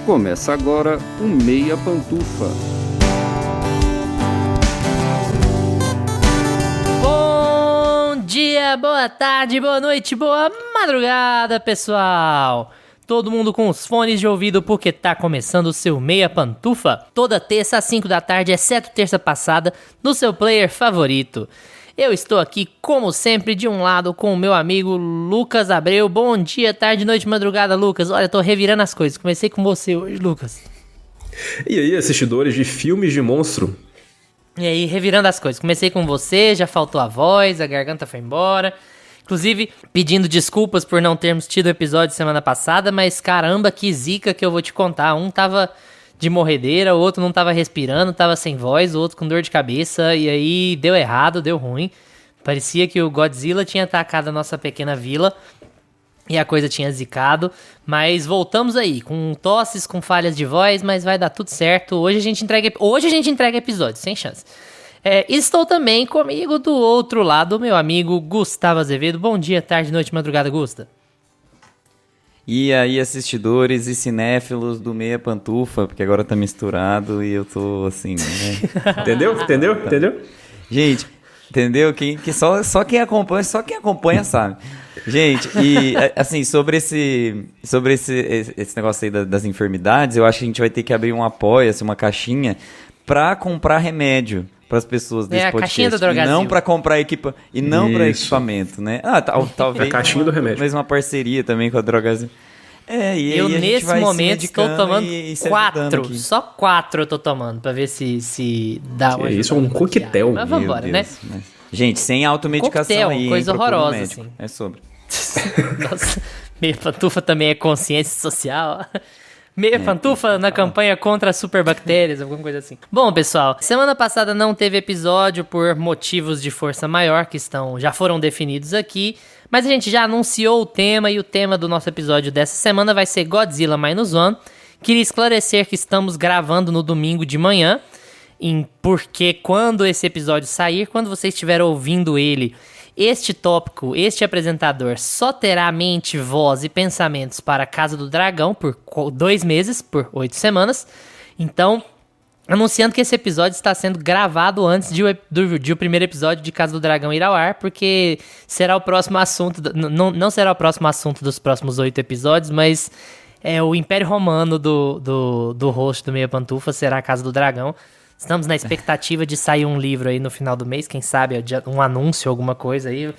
Começa agora o Meia Pantufa. Bom dia, boa tarde, boa noite, boa madrugada, pessoal! Todo mundo com os fones de ouvido porque tá começando o seu Meia Pantufa. Toda terça às 5 da tarde, exceto terça passada, no seu player favorito. Eu estou aqui, como sempre, de um lado com o meu amigo Lucas Abreu. Bom dia, tarde, noite, madrugada, Lucas. Olha, eu tô revirando as coisas. Comecei com você hoje, Lucas. E aí, assistidores de filmes de monstro? E aí, revirando as coisas. Comecei com você, já faltou a voz, a garganta foi embora. Inclusive, pedindo desculpas por não termos tido episódio semana passada, mas caramba, que zica que eu vou te contar. Um tava de morredeira, o outro não tava respirando, tava sem voz, o outro com dor de cabeça, e aí deu errado, deu ruim. Parecia que o Godzilla tinha atacado a nossa pequena vila e a coisa tinha zicado, mas voltamos aí, com tosses, com falhas de voz, mas vai dar tudo certo. Hoje a gente entrega episódio, sem chance. Estou também comigo do outro lado, meu amigo Gustavo Azevedo. Bom dia, tarde, noite, madrugada, Gusta. E aí, assistidores e cinéfilos do Meia Pantufa, porque agora tá misturado e eu tô assim, né? Entendeu? Gente, entendeu? Só quem acompanha sabe. Gente, e assim, sobre esse negócio aí das enfermidades, eu acho que a gente vai ter que abrir um apoia-se, uma caixinha, pra comprar remédio para as pessoas desse podcast. Caixinha do Drogazil. E não para comprar para equipamento, né? Talvez a caixinha do remédio. Talvez uma parceria também com a Drogazil. Eu nesse momento estou tomando 4, só 4 eu tô tomando, pra ver se dá uma. Isso é um coquetel. Mas vambora, né? Gente, sem automedicação coquetel, aí, coisa horrorosa, médico. assim. É sobre. Nossa, Meia Pantufa também é consciência social. Meia Pantufa na campanha contra as superbactérias, alguma coisa assim. Bom, pessoal, semana passada não teve episódio por motivos de força maior que já foram definidos aqui, mas a gente já anunciou o tema e o tema do nosso episódio dessa semana vai ser Godzilla Minus One. Queria esclarecer que estamos gravando no domingo de manhã, porque quando esse episódio sair, quando você estiver ouvindo ele, este tópico, este apresentador só terá mente, voz e pensamentos para a Casa do Dragão por 2 meses, por 8 semanas. Então, anunciando que esse episódio está sendo gravado antes de o primeiro episódio de Casa do Dragão ir ao ar, porque será o próximo assunto, não será o próximo assunto dos próximos 8 episódios, mas o Império Romano do host do Meia Pantufa será a Casa do Dragão. Estamos na expectativa de sair um livro aí no final do mês, quem sabe um anúncio, alguma coisa aí.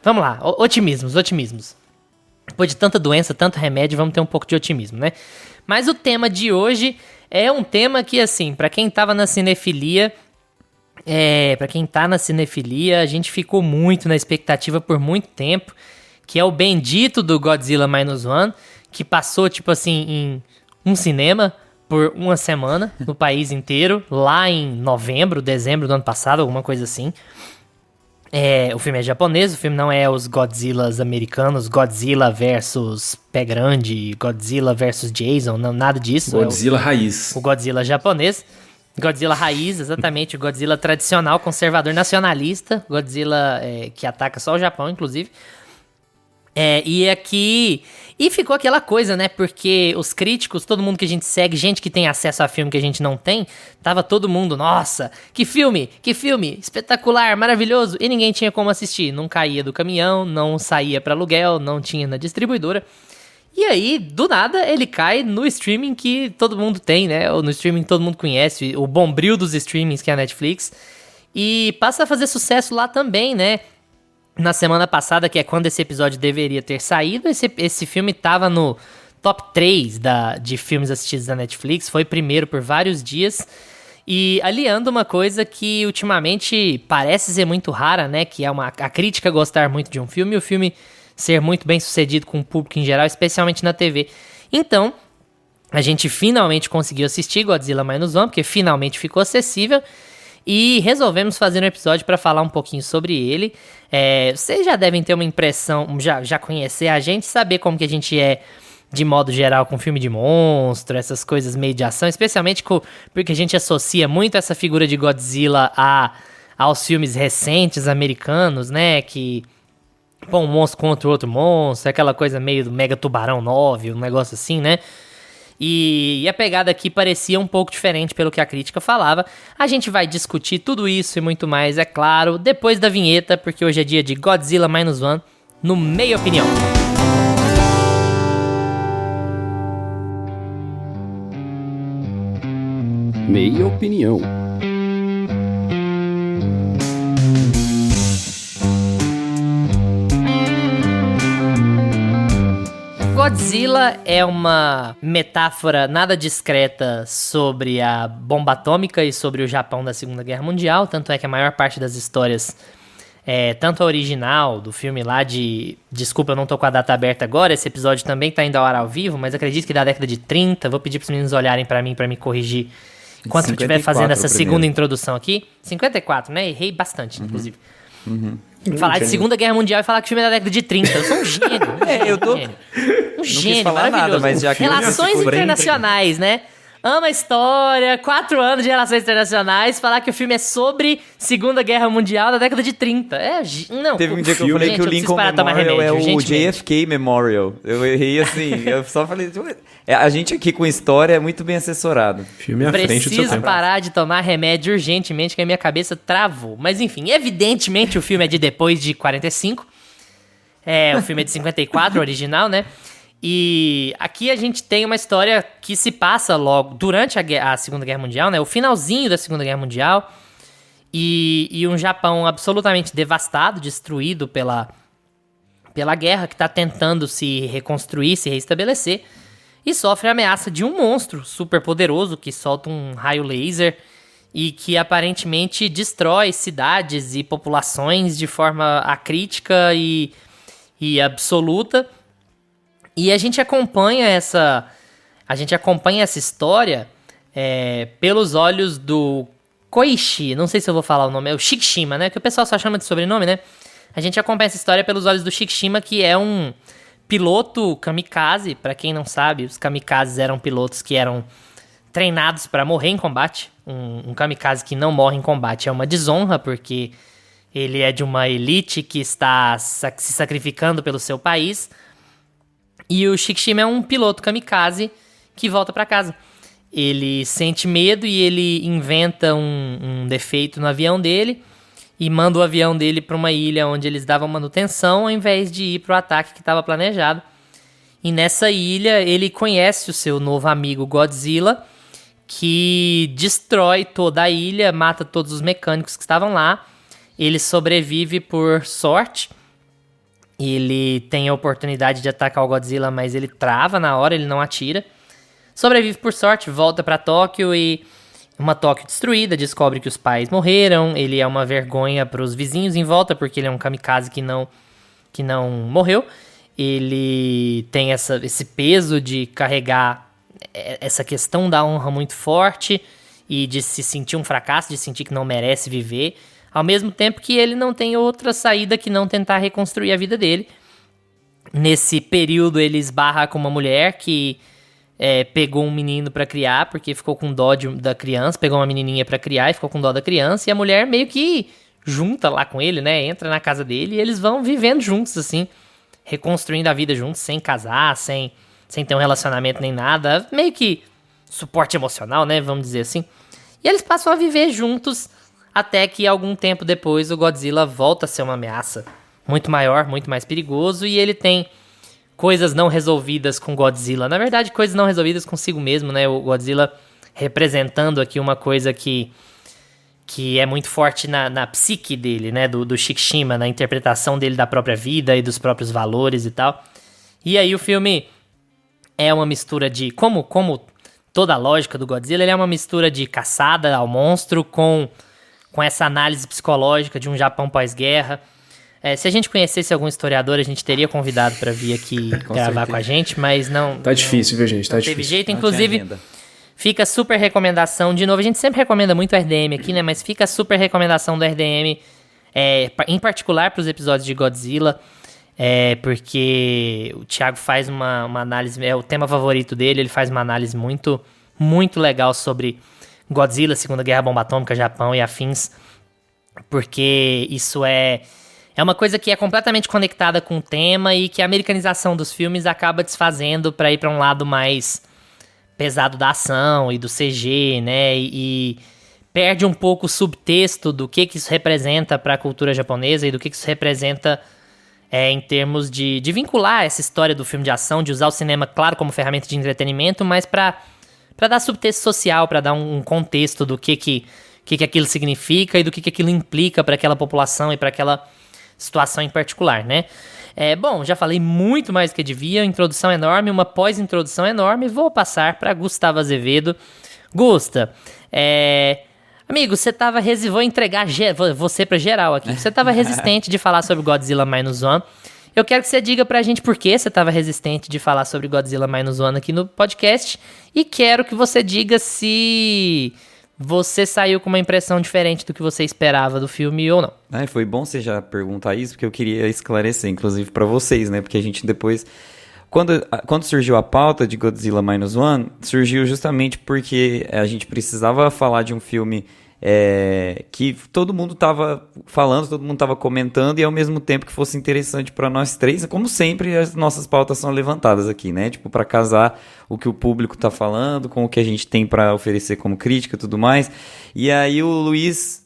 Vamos lá, otimismos. Depois de tanta doença, tanto remédio, vamos ter um pouco de otimismo, né? Mas o tema de hoje é um tema que, assim, pra quem tava na cinefilia, pra quem tá na cinefilia, a gente ficou muito na expectativa por muito tempo, que é o bendito do Godzilla Minus One, que passou, tipo assim, em um cinema por uma semana no país inteiro, lá em dezembro do ano passado, alguma coisa assim. O filme é japonês, o filme não é os Godzillas americanos, Godzilla versus Pé Grande, Godzilla versus Jason, não, nada disso. Godzilla raiz. O Godzilla japonês. Godzilla raiz, exatamente, o Godzilla tradicional, conservador, nacionalista, Godzilla que ataca só o Japão, inclusive. E ficou aquela coisa, né? Porque os críticos, todo mundo que a gente segue, gente que tem acesso a filme que a gente não tem, tava todo mundo, nossa, que filme, espetacular, maravilhoso, e ninguém tinha como assistir. Não caía do caminhão, não saía pra aluguel, não tinha na distribuidora. E aí, do nada, ele cai no streaming que todo mundo tem, né? Ou no streaming que todo mundo conhece, o bombril dos streamings que é a Netflix. E passa a fazer sucesso lá também, né? Na semana passada, que é quando esse episódio deveria ter saído, esse filme tava no top 3 de filmes assistidos da Netflix, foi primeiro por vários dias, e aliando uma coisa que ultimamente parece ser muito rara, né, que é a crítica gostar muito de um filme e o filme ser muito bem sucedido com o público em geral, especialmente na TV. Então, a gente finalmente conseguiu assistir Godzilla Minus One, porque finalmente ficou acessível, e resolvemos fazer um episódio para falar um pouquinho sobre ele. Vocês já devem ter uma impressão, já conhecer a gente, saber como que a gente é de modo geral com filme de monstro, essas coisas meio de ação, especialmente porque a gente associa muito essa figura de Godzilla aos filmes recentes americanos, né, que um monstro contra o outro monstro, aquela coisa meio do Mega Tubarão 9, um negócio assim, né. E a pegada aqui parecia um pouco diferente pelo que a crítica falava. A gente vai discutir tudo isso e muito mais, é claro, depois da vinheta, porque hoje é dia de Godzilla Minus One, no Meia Opinião. Meia Opinião. Godzilla é uma metáfora nada discreta sobre a bomba atômica e sobre o Japão da Segunda Guerra Mundial, tanto é que a maior parte das histórias, tanto a original do filme lá de... Desculpa, eu não tô com a data aberta agora, esse episódio também tá indo ao ar ao vivo, mas acredito que da década de 30, vou pedir pros meninos olharem pra mim me corrigir enquanto eu estiver fazendo essa segunda introdução aqui. 54, né? Errei bastante, inclusive. Falar de Segunda Guerra Mundial e falar que o filme é da década de 30. Eu sou um gênio. Eu tô... Um gênio, falar maravilhoso. nada, mas já que Relações internacionais, né? Ama a história, 4 anos de relações internacionais, falar que o filme é sobre Segunda Guerra Mundial da década de 30. Não. Teve um dia que eu falei que o Lincoln Memorial é o JFK Memorial. Eu errei assim, eu só falei... A gente aqui com história é muito bem assessorado. Filme à frente do seu Preciso tempo. parar de tomar remédio urgentemente, que a minha cabeça travou. Mas enfim, evidentemente o filme é de depois de 45. O filme é de 54, o original, né? E aqui a gente tem uma história que se passa logo durante a Segunda Guerra Mundial, né? O finalzinho da Segunda Guerra Mundial. E um Japão absolutamente devastado, destruído pela guerra, que está tentando se reconstruir, se reestabelecer. E sofre a ameaça de um monstro super poderoso que solta um raio laser e que aparentemente destrói cidades e populações de forma acrítica e absoluta. E a gente acompanha essa história pelos olhos do Koichi, não sei se eu vou falar o nome, é o Shikishima, né? Que o pessoal só chama de sobrenome, né? A gente acompanha essa história pelos olhos do Shikishima, que é um piloto kamikaze. Pra quem não sabe, os kamikazes eram pilotos que eram treinados pra morrer em combate. Um kamikaze que não morre em combate é uma desonra, porque ele é de uma elite que está se sacrificando pelo seu país. E o Shikishima é um piloto kamikaze que volta pra casa. Ele sente medo e ele inventa um defeito no avião dele e manda o avião dele pra uma ilha onde eles davam manutenção ao invés de ir pro ataque que estava planejado. E nessa ilha ele conhece o seu novo amigo Godzilla, que destrói toda a ilha, mata todos os mecânicos que estavam lá. Ele sobrevive por sorte. Ele tem a oportunidade de atacar o Godzilla, mas ele trava na hora, ele não atira. Sobrevive por sorte, volta pra Tóquio e... Uma Tóquio destruída, descobre que os pais morreram. Ele é uma vergonha pros vizinhos em volta, porque ele é um kamikaze que não morreu. Ele tem esse peso de carregar essa questão da honra muito forte e de se sentir um fracasso, de sentir que não merece viver. Ao mesmo tempo que ele não tem outra saída que não tentar reconstruir a vida dele. Nesse período ele esbarra com uma mulher que pegou um menino pra criar, porque ficou com dó da criança, pegou uma menininha pra criar e ficou com dó da criança, e a mulher meio que junta lá com ele, né, entra na casa dele e eles vão vivendo juntos, assim, reconstruindo a vida juntos, sem casar, sem ter um relacionamento nem nada, meio que suporte emocional, né, vamos dizer assim. E eles passam a viver juntos, até que algum tempo depois o Godzilla volta a ser uma ameaça muito maior, muito mais perigoso, e ele tem coisas não resolvidas com Godzilla. Na verdade, coisas não resolvidas consigo mesmo, né? O Godzilla representando aqui uma coisa que é muito forte na psique dele, né? Do Shikishima, na interpretação dele da própria vida e dos próprios valores e tal. E aí o filme é uma mistura de... Como toda a lógica do Godzilla, ele é uma mistura de caçada ao monstro com essa análise psicológica de um Japão pós-guerra. Se a gente conhecesse algum historiador, a gente teria convidado pra vir aqui gravar com a gente, mas não... Tá difícil, viu, gente? Tá difícil. Teve jeito, inclusive, fica super recomendação. De novo, a gente sempre recomenda muito o RDM aqui, né? Mas fica a super recomendação do RDM, em particular pros episódios de Godzilla, porque o Thiago faz uma análise, é o tema favorito dele, ele faz uma análise muito, muito legal sobre Godzilla, Segunda Guerra, Bomba Atômica, Japão e afins, porque isso é uma coisa que é completamente conectada com o tema e que a americanização dos filmes acaba desfazendo para ir para um lado mais pesado da ação e do CG, né? E perde um pouco o subtexto do que isso representa para a cultura japonesa e do que isso representa em termos de vincular essa história do filme de ação, de usar o cinema, claro, como ferramenta de entretenimento, mas para dar subtexto social, para dar um contexto do que aquilo significa e do que aquilo implica para aquela população e para aquela situação em particular, né? Bom, já falei muito mais do que devia, introdução enorme, uma pós-introdução enorme, vou passar para Gustavo Azevedo. Gusta, amigo, vou entregar você pra geral aqui, você tava resistente de falar sobre Godzilla Minus One. Eu quero que você diga pra gente por que você tava resistente de falar sobre Godzilla Minus One aqui no podcast, e quero que você diga se você saiu com uma impressão diferente do que você esperava do filme ou não. Foi bom você já perguntar isso, porque eu queria esclarecer, inclusive pra vocês, né? Porque a gente depois... Quando surgiu a pauta de Godzilla Minus One, surgiu justamente porque a gente precisava falar de um filme que todo mundo estava falando, todo mundo estava comentando, e ao mesmo tempo que fosse interessante para nós três. Como sempre, as nossas pautas são levantadas aqui, né? Tipo, para casar o que o público está falando com o que a gente tem para oferecer como crítica e tudo mais. E aí o Luiz...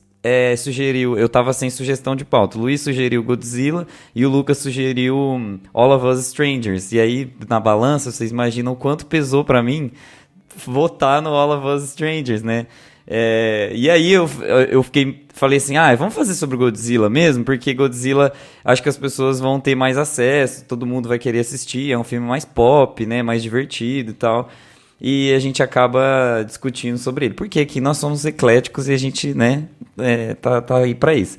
sugeriu, eu tava sem sugestão de pauta. O Luiz sugeriu Godzilla e o Lucas sugeriu All of Us Strangers. E aí, na balança, vocês imaginam o quanto pesou pra mim votar no All of Us Strangers, né? E aí eu falei assim, vamos fazer sobre Godzilla mesmo, porque Godzilla, acho que as pessoas vão ter mais acesso, todo mundo vai querer assistir, é um filme mais pop, né, mais divertido e tal. E a gente acaba discutindo sobre ele. Porque aqui nós somos ecléticos e a gente, né, tá aí pra isso.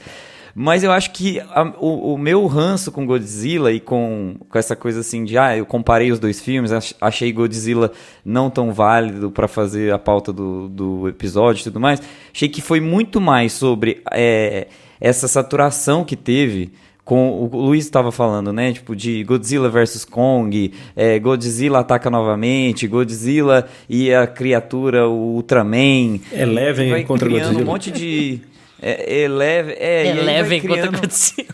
Mas eu acho que o meu ranço com Godzilla e com essa coisa assim de... eu comparei os dois filmes, achei Godzilla não tão válido pra fazer a pauta do episódio e tudo mais. Achei que foi muito mais sobre essa saturação que teve... O Luiz estava falando, né? Tipo, de Godzilla vs Kong, Godzilla ataca novamente, Godzilla e a criatura, o Ultraman. Eleven contra Godzilla. Um monte de... Eleven contra Godzilla.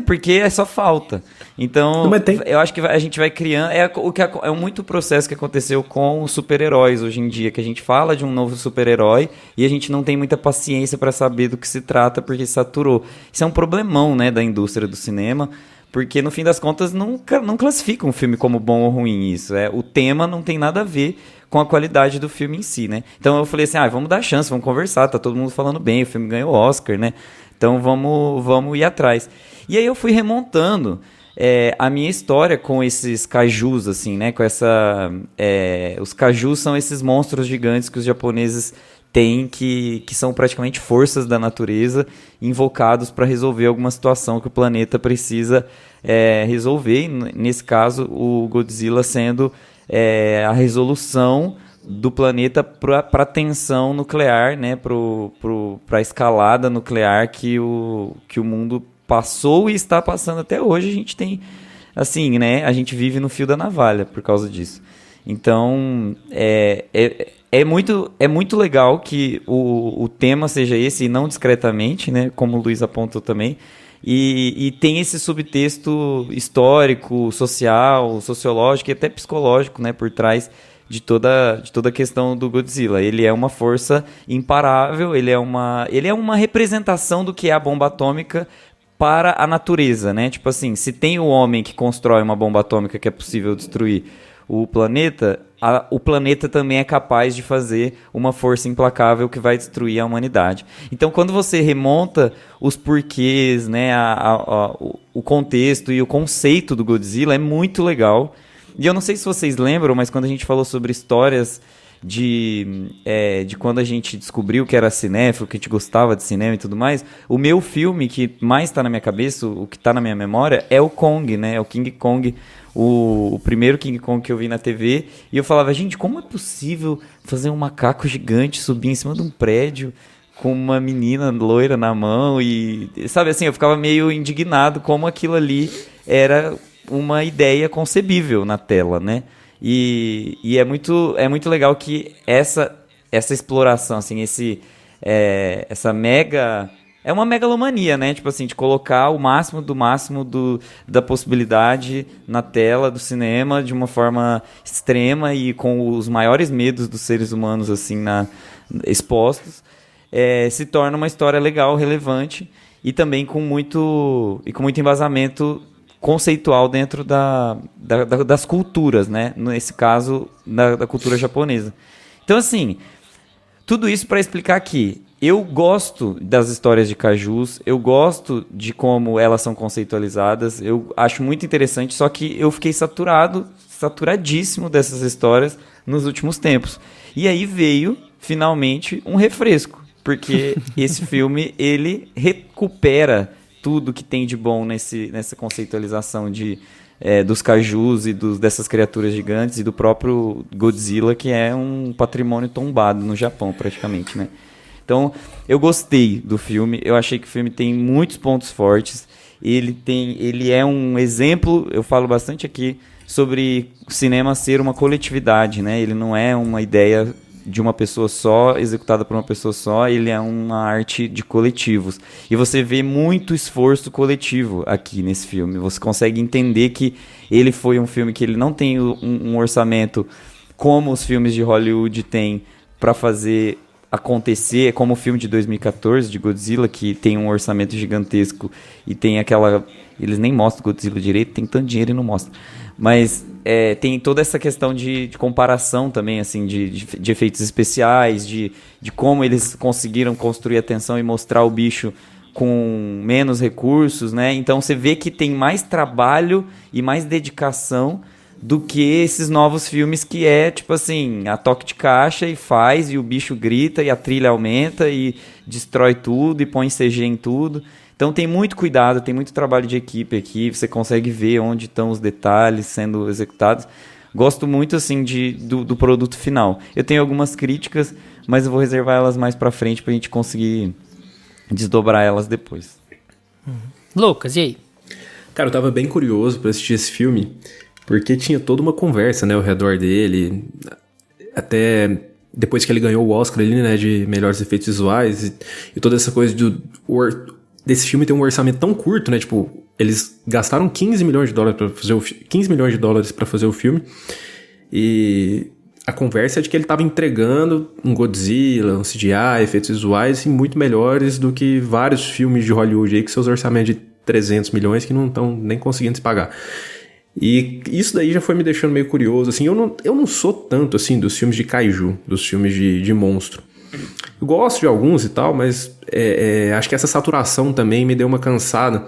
Porque só falta. Então, eu acho que a gente vai criando... É muito processo que aconteceu com os super-heróis hoje em dia, que a gente fala de um novo super-herói e a gente não tem muita paciência para saber do que se trata, porque saturou. Isso é um problemão, né, da indústria do cinema, porque no fim das contas não classifica um filme como bom ou ruim. Isso o tema não tem nada a ver com a qualidade do filme em si, né? Então eu falei assim, vamos dar chance, vamos conversar, tá todo mundo falando bem, o filme ganhou Oscar, né? Então vamos ir atrás. E aí eu fui remontando a minha história com esses kaijus, assim, né? Com essa... os kaijus são esses monstros gigantes que os japoneses têm, que são praticamente forças da natureza invocados para resolver alguma situação que o planeta precisa resolver. E, nesse caso, o Godzilla sendo a resolução do planeta para a tensão nuclear, né? Para a escalada nuclear que o mundo passou e está passando até hoje. A gente tem, assim, né? A gente vive no fio da navalha por causa disso. Então, é muito legal que o tema seja esse, e não discretamente, né? Como o Luiz apontou também. E tem esse subtexto histórico, social, sociológico e até psicológico, né? Por trás de toda a questão do Godzilla. Ele é uma força imparável, ele é uma representação do que é a bomba atômica para a natureza, né? Tipo assim, se tem o homem que constrói uma bomba atômica que é possível destruir o planeta também é capaz de fazer uma força implacável que vai destruir a humanidade. Então, quando você remonta os porquês, né, o contexto e o conceito do Godzilla, é muito legal. E eu não sei se vocês lembram, mas quando a gente falou sobre histórias de quando a gente descobriu que era cinéfilo, que a gente gostava de cinema e tudo mais, o meu filme que mais está na minha cabeça, o que está na minha memória, é o Kong, né? É o King Kong, o primeiro King Kong que eu vi na TV. E eu falava, gente, como é possível fazer um macaco gigante subir em cima de um prédio com uma menina loira na mão? E, sabe assim, eu ficava meio indignado como aquilo ali era uma ideia concebível na tela, né? E é muito legal que essa exploração, assim, essa mega é uma megalomania, né? Tipo assim, de colocar o máximo da possibilidade na tela do cinema de uma forma extrema e com os maiores medos dos seres humanos, assim, expostos. Se torna uma história legal, relevante e também com muito embasamento conceitual dentro das culturas, né? Nesse caso, da cultura japonesa. Então, assim, tudo isso para explicar que eu gosto das histórias de cajus, eu gosto de como elas são conceitualizadas, eu acho muito interessante, só que eu fiquei saturadíssimo dessas histórias nos últimos tempos. E aí veio, finalmente, um refresco, porque esse filme, ele recupera tudo que tem de bom nessa conceitualização dos cajus e dessas criaturas gigantes e do próprio Godzilla, que é um patrimônio tombado no Japão, praticamente, né? Então, eu gostei do filme, eu achei que o filme tem muitos pontos fortes, ele é um exemplo, eu falo bastante aqui, sobre o cinema ser uma coletividade, né? Ele não é uma ideia de uma pessoa só, executada por uma pessoa só, ele é uma arte de coletivos. E você vê muito esforço coletivo aqui nesse filme, você consegue entender que ele foi um filme que ele não tem um orçamento como os filmes de Hollywood têm para fazer acontecer, como o filme de 2014 de Godzilla, que tem um orçamento gigantesco e tem aquela... Eles nem mostram Godzilla direito, tem tanto dinheiro e não mostram. Mas tem toda essa questão de comparação também, assim, de efeitos especiais, de como eles conseguiram construir a tensão e mostrar o bicho com menos recursos, né? Então você vê que tem mais trabalho e mais dedicação do que esses novos filmes que tipo assim, a toque de caixa e faz, e o bicho grita, e a trilha aumenta, e destrói tudo, e põe CG em tudo. Então tem muito cuidado, tem muito trabalho de equipe aqui, você consegue ver onde estão os detalhes sendo executados. Gosto muito, assim, do produto final. Eu tenho algumas críticas, mas eu vou reservar elas mais pra frente pra gente conseguir desdobrar elas depois. Lucas, e aí? Cara, eu tava bem curioso pra assistir esse filme, porque tinha toda uma conversa, né, ao redor dele, até depois que ele ganhou o Oscar ali, né, de melhores efeitos visuais, e toda essa coisa desse filme ter um orçamento tão curto, né, tipo, eles gastaram 15 milhões de dólares para fazer o filme, e a conversa é de que ele tava entregando um Godzilla, um CGI, efeitos visuais, assim, muito melhores do que vários filmes de Hollywood aí, com seus orçamentos de 300 milhões que não estão nem conseguindo se pagar. E isso daí já foi me deixando meio curioso, assim, eu não sou tanto, assim, dos filmes de kaiju, dos filmes de monstro. Eu gosto de alguns e tal, mas acho que essa saturação também me deu uma cansada.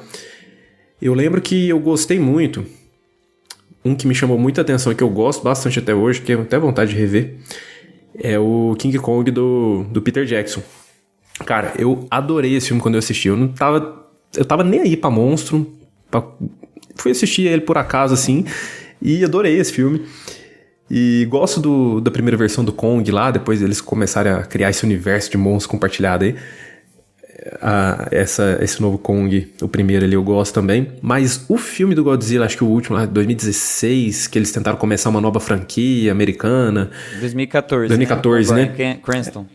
Eu lembro que eu gostei muito, um que me chamou muita atenção e que eu gosto bastante até hoje, que eu tenho até vontade de rever, é o King Kong do Peter Jackson. Cara, eu adorei esse filme quando eu assisti, eu tava nem aí pra monstro, fui assistir ele por acaso, assim, e adorei esse filme. E gosto da primeira versão do Kong lá, depois eles começaram a criar esse universo de monstros compartilhado aí. Esse novo Kong, o primeiro ali, eu gosto também. Mas o filme do Godzilla, acho que o último lá, 2016, que eles tentaram começar uma nova franquia americana. 2014, né? Bryan Cranston.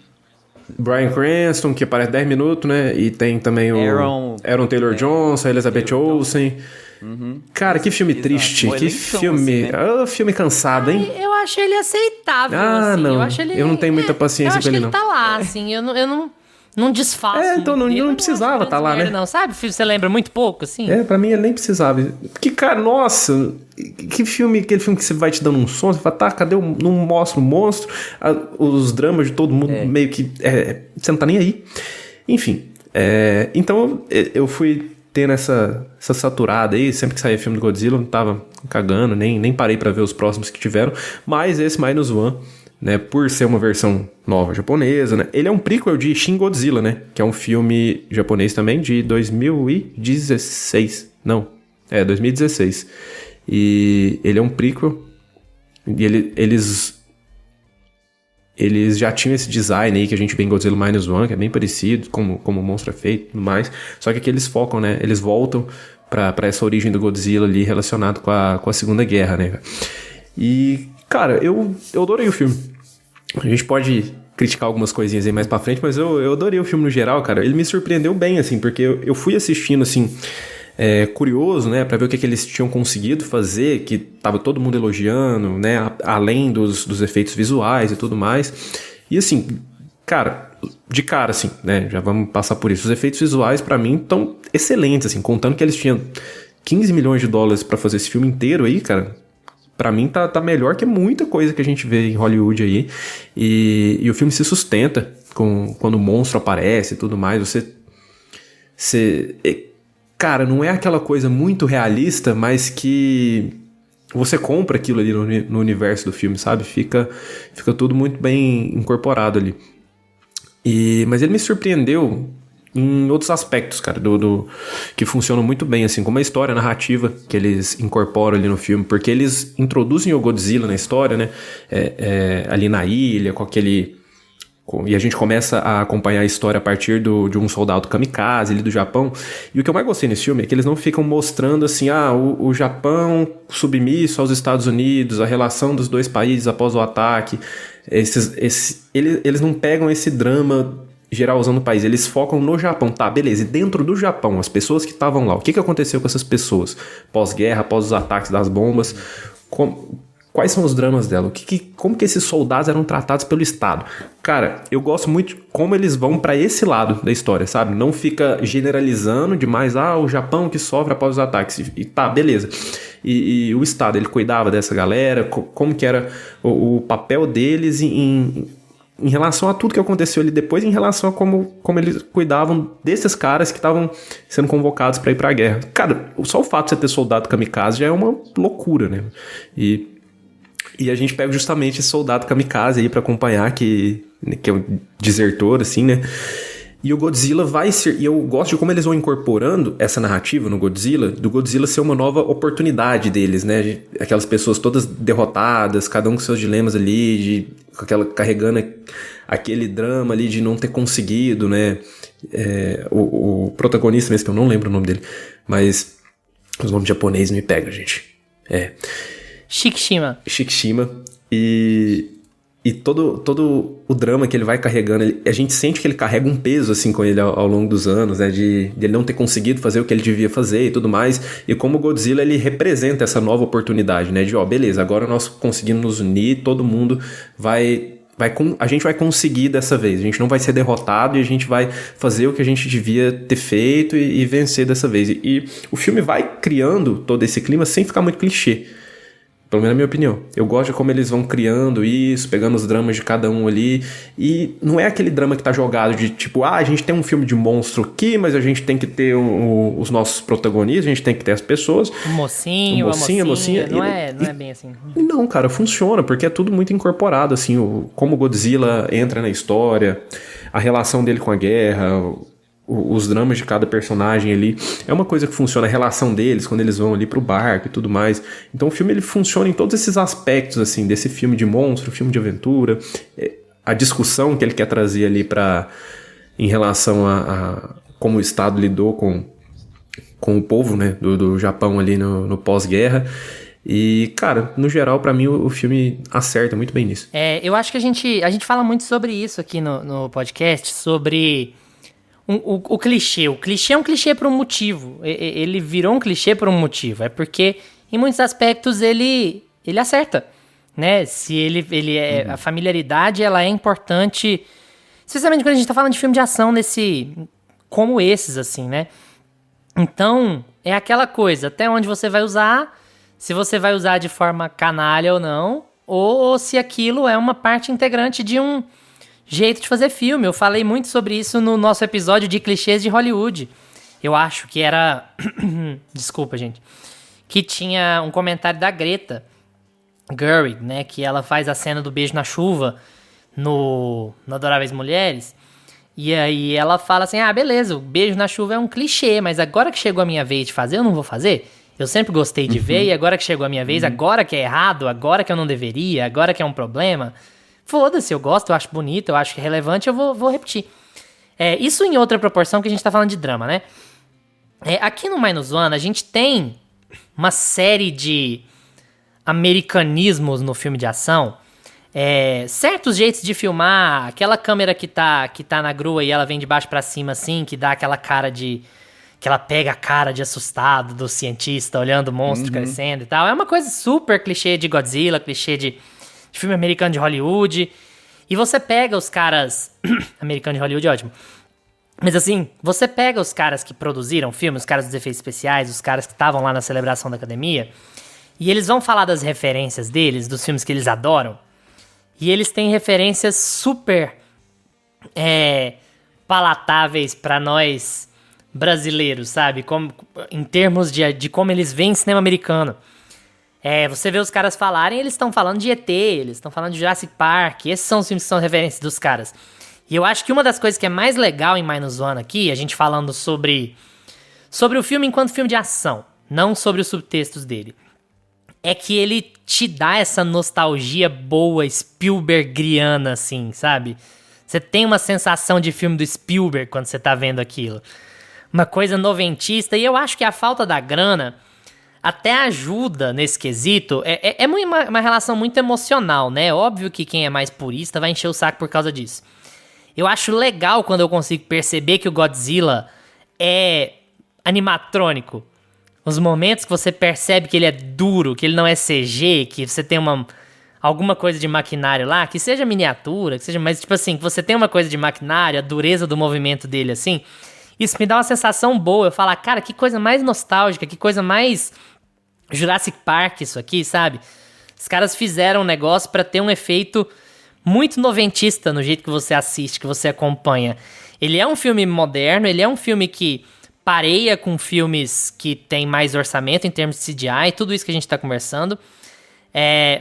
Bryan Cranston, que aparece 10 minutos, né? E tem também o Aaron Taylor-Johnson, a Elizabeth Olsen. Uhum. Cara, que filme triste, que filme... Assim, né? Filme cansado, hein? Eu acho ele aceitável, assim. Não, eu não tenho muita paciência com ele, não. Eu acho que ele tá lá, assim, eu não desfaço. Então não precisava estar lá, né? Não, sabe? Você lembra muito pouco, assim? Pra mim ele nem precisava. Porque, cara, nossa, aquele filme que você vai te dando um som, você fala, tá, cadê não mostra o monstro? Os dramas de todo mundo meio que... você não tá nem aí. Enfim, então eu fui tendo essa saturada aí, sempre que saía filme do Godzilla, eu não tava cagando, nem parei pra ver os próximos que tiveram, mas esse Minus One, né, por ser uma versão nova japonesa, né, ele é um prequel de Shin Godzilla, né, que é um filme japonês também de 2016, 2016, e ele é um prequel, e eles já tinham esse design aí que a gente vê em Godzilla Minus One, que é bem parecido, como o monstro é feito e tudo mais. Só que aqui eles focam, né? Eles voltam pra essa origem do Godzilla ali relacionado com a Segunda Guerra, né? E, cara, eu adorei o filme. A gente pode criticar algumas coisinhas aí mais pra frente, mas eu adorei o filme no geral, cara. Ele me surpreendeu bem, assim, porque eu fui assistindo, assim, curioso, né, pra ver o que eles tinham conseguido fazer, que tava todo mundo elogiando, né, além dos efeitos visuais e tudo mais. E, assim, cara, de cara, assim, né, já vamos passar por isso. Os efeitos visuais, pra mim, estão excelentes, assim, contando que eles tinham 15 milhões de dólares pra fazer esse filme inteiro aí, cara. Pra mim tá melhor que muita coisa que a gente vê em Hollywood aí. E o filme se sustenta quando o monstro aparece e tudo mais. Cara, não é aquela coisa muito realista, mas que você compra aquilo ali no universo do filme, sabe? Fica tudo muito bem incorporado ali. Mas ele me surpreendeu em outros aspectos, cara, que funcionam muito bem, assim, como a história, a narrativa que eles incorporam ali no filme, porque eles introduzem o Godzilla na história, né, ali na ilha, e a gente começa a acompanhar a história a partir de um soldado kamikaze ali do Japão, e o que eu mais gostei nesse filme é que eles não ficam mostrando, assim, o Japão submisso aos Estados Unidos, a relação dos dois países após o ataque, eles não pegam esse drama geralzão do país, eles focam no Japão, tá, beleza, e dentro do Japão, as pessoas que estavam lá, o que aconteceu com essas pessoas pós-guerra, após os ataques das bombas, quais são os dramas dela, como que esses soldados eram tratados pelo Estado. Cara, eu gosto muito de como eles vão pra esse lado da história, sabe, não fica generalizando demais, o Japão que sofre após os ataques, e tá, beleza, e o Estado, ele cuidava dessa galera, como que era o papel deles em relação a tudo que aconteceu ali depois, em relação a como eles cuidavam desses caras que estavam sendo convocados para ir pra guerra. Cara, só o fato de você ter soldado kamikaze já é uma loucura, né? E a gente pega justamente esse soldado kamikaze aí pra acompanhar, que é um desertor, assim, né? E o Godzilla vai ser... E eu gosto de como eles vão incorporando essa narrativa no Godzilla, do Godzilla ser uma nova oportunidade deles, né? Aquelas pessoas todas derrotadas, cada um com seus dilemas ali, carregando aquele drama ali de não ter conseguido, né? O protagonista mesmo, que eu não lembro o nome dele, mas os nomes japoneses me pegam, gente. Shikishima. E todo o drama que ele vai carregando, a gente sente que ele carrega um peso assim com ele ao longo dos anos, né, de ele não ter conseguido fazer o que ele devia fazer e tudo mais, e como o Godzilla ele representa essa nova oportunidade, né, de beleza, agora nós conseguimos nos unir, todo mundo a gente vai conseguir dessa vez, a gente não vai ser derrotado e a gente vai fazer o que a gente devia ter feito e vencer dessa vez. E o filme vai criando todo esse clima sem ficar muito clichê. Pelo menos na minha opinião. Eu gosto de como eles vão criando isso, pegando os dramas de cada um ali. E não é aquele drama que tá jogado de tipo, a gente tem um filme de monstro aqui, mas a gente tem que ter os nossos protagonistas, a gente tem que ter as pessoas. O mocinho, a mocinha. Não é bem assim. Não, cara, funciona, porque é tudo muito incorporado, assim, como o Godzilla entra na história, a relação dele com a guerra, os dramas de cada personagem ali, é uma coisa que funciona, a relação deles quando eles vão ali pro barco e tudo mais. Então o filme ele funciona em todos esses aspectos assim, desse filme de monstro, filme de aventura, a discussão que ele quer trazer ali em relação a como o Estado lidou com o povo, né, do Japão ali no pós-guerra. E, cara, no geral, pra mim, o filme acerta muito bem nisso. Eu acho que a gente fala muito sobre isso aqui no podcast, sobre o clichê. O clichê é um clichê por um motivo. Ele virou um clichê por um motivo. É porque, em muitos aspectos, ele acerta, né? Se a familiaridade, ela é importante, especialmente quando a gente tá falando de filme de ação como esses, assim, né? Então, é aquela coisa, até onde você vai usar, se você vai usar de forma canalha ou não, ou se aquilo é uma parte integrante de um jeito de fazer filme. Eu falei muito sobre isso no nosso episódio de clichês de Hollywood. Eu acho que era... Desculpa, gente. Que tinha um comentário da Greta Gerwig, né? Que ela faz a cena do beijo na chuva no Adoráveis Mulheres. E aí ela fala assim, beleza, o beijo na chuva é um clichê, mas agora que chegou a minha vez de fazer, eu não vou fazer? Eu sempre gostei de ver, e agora que chegou a minha vez, agora que é errado, agora que eu não deveria, agora que é um problema... Foda-se, eu gosto, eu acho bonito, eu acho que é relevante, eu vou repetir. Isso em outra proporção que a gente tá falando de drama, né? Aqui no Minus One, a gente tem uma série de americanismos no filme de ação certos jeitos de filmar, aquela câmera que tá na grua e ela vem de baixo pra cima assim, que dá aquela cara de... que ela pega a cara de assustado do cientista olhando o monstro crescendo e tal. É uma coisa super clichê de Godzilla, clichê de filme americano de Hollywood. E você pega os caras... americano de Hollywood, ótimo. Mas assim, você pega os caras que produziram o filme, os caras dos efeitos especiais, os caras que estavam lá na celebração da academia, e eles vão falar das referências deles, dos filmes que eles adoram, e eles têm referências super palatáveis pra nós brasileiros, sabe? Em termos de como eles veem cinema americano. Você vê os caras falarem, eles estão falando de ET, eles estão falando de Jurassic Park, esses são os filmes que são referências dos caras. E eu acho que uma das coisas que é mais legal em Minus One aqui, a gente falando sobre o filme enquanto filme de ação, não sobre os subtextos dele, é que ele te dá essa nostalgia boa Spielbergiana, assim, sabe? Você tem uma sensação de filme do Spielberg quando você tá vendo aquilo. Uma coisa noventista, e eu acho que a falta da grana até ajuda nesse quesito. É uma relação muito emocional, né? Óbvio que quem é mais purista vai encher o saco por causa disso. Eu acho legal quando eu consigo perceber que o Godzilla é animatrônico. Os momentos que você percebe que ele é duro, que ele não é CG, que você tem alguma coisa de maquinário lá, que seja miniatura, que seja, mas tipo assim, que você tem uma coisa de maquinário, a dureza do movimento dele assim, isso me dá uma sensação boa. Eu falo, cara, que coisa mais nostálgica, que coisa mais Jurassic Park isso aqui, sabe? Os caras fizeram um negócio pra ter um efeito muito noventista no jeito que você assiste, que você acompanha. Ele é um filme moderno, ele é um filme que pareia com filmes que tem mais orçamento em termos de CGI, tudo isso que a gente tá conversando.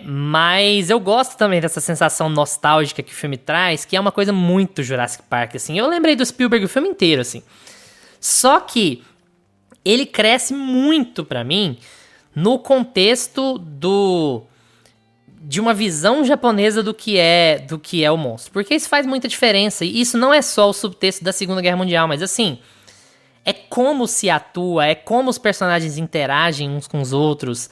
Mas eu gosto também dessa sensação nostálgica que o filme traz, que é uma coisa muito Jurassic Park, assim. Eu lembrei do Spielberg o filme inteiro, assim. Só que ele cresce muito pra mim no contexto de uma visão japonesa do que é o monstro. Porque isso faz muita diferença. E isso não é só o subtexto da Segunda Guerra Mundial, mas assim, é como se atua, é como os personagens interagem uns com os outros.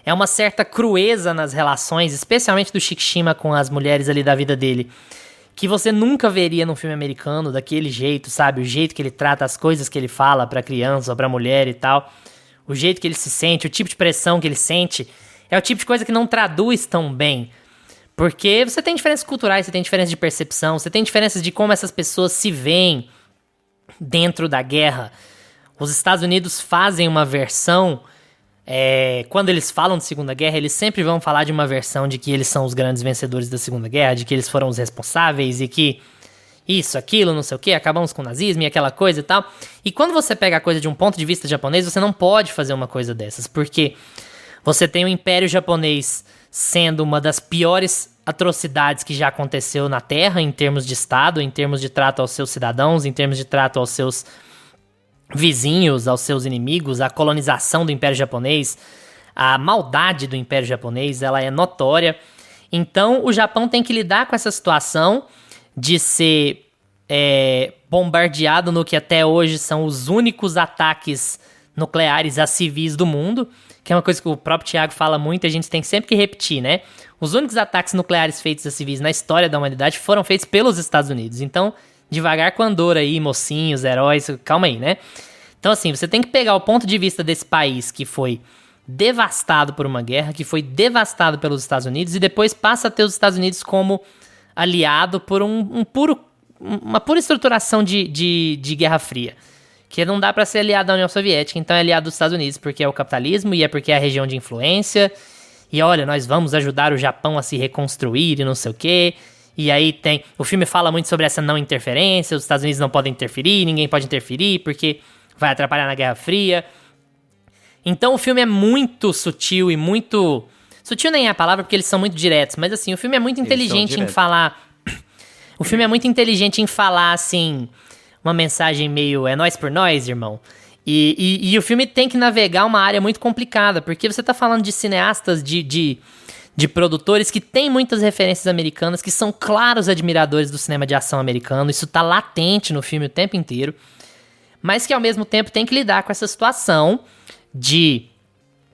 É uma certa crueza nas relações, especialmente do Shikishima com as mulheres ali da vida dele, que você nunca veria num filme americano daquele jeito, sabe? O jeito que ele trata as coisas que ele fala pra criança ou pra mulher e tal. O jeito que ele se sente, o tipo de pressão que ele sente, é o tipo de coisa que não traduz tão bem. Porque você tem diferenças culturais, você tem diferenças de percepção, você tem diferenças de como essas pessoas se veem dentro da guerra. Os Estados Unidos fazem uma versão... quando eles falam de Segunda Guerra, eles sempre vão falar de uma versão de que eles são os grandes vencedores da Segunda Guerra, de que eles foram os responsáveis e que isso, aquilo, não sei o que, acabamos com o nazismo e aquela coisa e tal. E quando você pega a coisa de um ponto de vista japonês, você não pode fazer uma coisa dessas, porque você tem o Império Japonês sendo uma das piores atrocidades que já aconteceu na Terra em termos de Estado, em termos de trato aos seus cidadãos, em termos de trato aos seus vizinhos, aos seus inimigos. A colonização do Império Japonês, a maldade do Império Japonês, ela é notória. Então o Japão tem que lidar com essa situação de ser bombardeado no que até hoje são os únicos ataques nucleares a civis do mundo, que é uma coisa que o próprio Thiago fala muito e a gente tem sempre que repetir, né? Os únicos ataques nucleares feitos a civis na história da humanidade foram feitos pelos Estados Unidos. Então, devagar com a Andor aí, mocinhos, heróis, calma aí, né? Então, assim, você tem que pegar o ponto de vista desse país que foi devastado por uma guerra, que foi devastado pelos Estados Unidos e depois passa a ter os Estados Unidos como aliado por uma pura estruturação de Guerra Fria. Que não dá pra ser aliado da União Soviética, então é aliado dos Estados Unidos, porque é o capitalismo e é porque é a região de influência. E olha, nós vamos ajudar o Japão a se reconstruir e não sei o quê. E aí tem... O filme fala muito sobre essa não interferência, os Estados Unidos não podem interferir, ninguém pode interferir, porque vai atrapalhar na Guerra Fria. Então o filme é muito sutil e muito... Sutil nem é a palavra, porque eles são muito diretos, mas assim, o filme é muito inteligente em falar... O filme é muito inteligente em falar, assim... Uma mensagem meio, é nós por nós, irmão. E o filme tem que navegar uma área muito complicada, porque você tá falando de cineastas, de produtores que têm muitas referências americanas, que são claros admiradores do cinema de ação americano. Isso tá latente no filme o tempo inteiro. Mas que ao mesmo tempo tem que lidar com essa situação de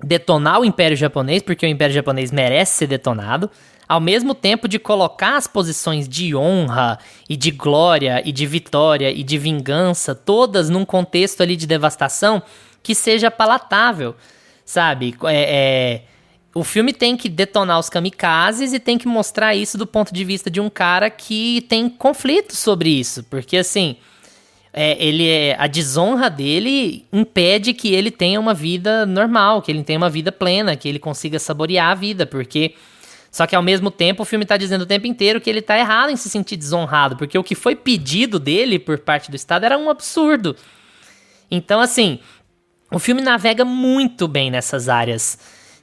detonar o Império Japonês, porque o Império Japonês merece ser detonado. ao mesmo tempo de colocar as posições de honra e de glória e de vitória e de vingança, todas num contexto ali de devastação que seja palatável, sabe? O filme tem que detonar os kamikazes e tem que mostrar isso do ponto de vista de um cara que tem conflito sobre isso, porque assim, a desonra dele impede que ele tenha uma vida normal, que ele tenha uma vida plena, que ele consiga saborear a vida, porque... Só que ao mesmo tempo o filme tá dizendo o tempo inteiro que ele tá errado em se sentir desonrado, porque o que foi pedido dele por parte do Estado era um absurdo. Então assim, o filme navega muito bem nessas áreas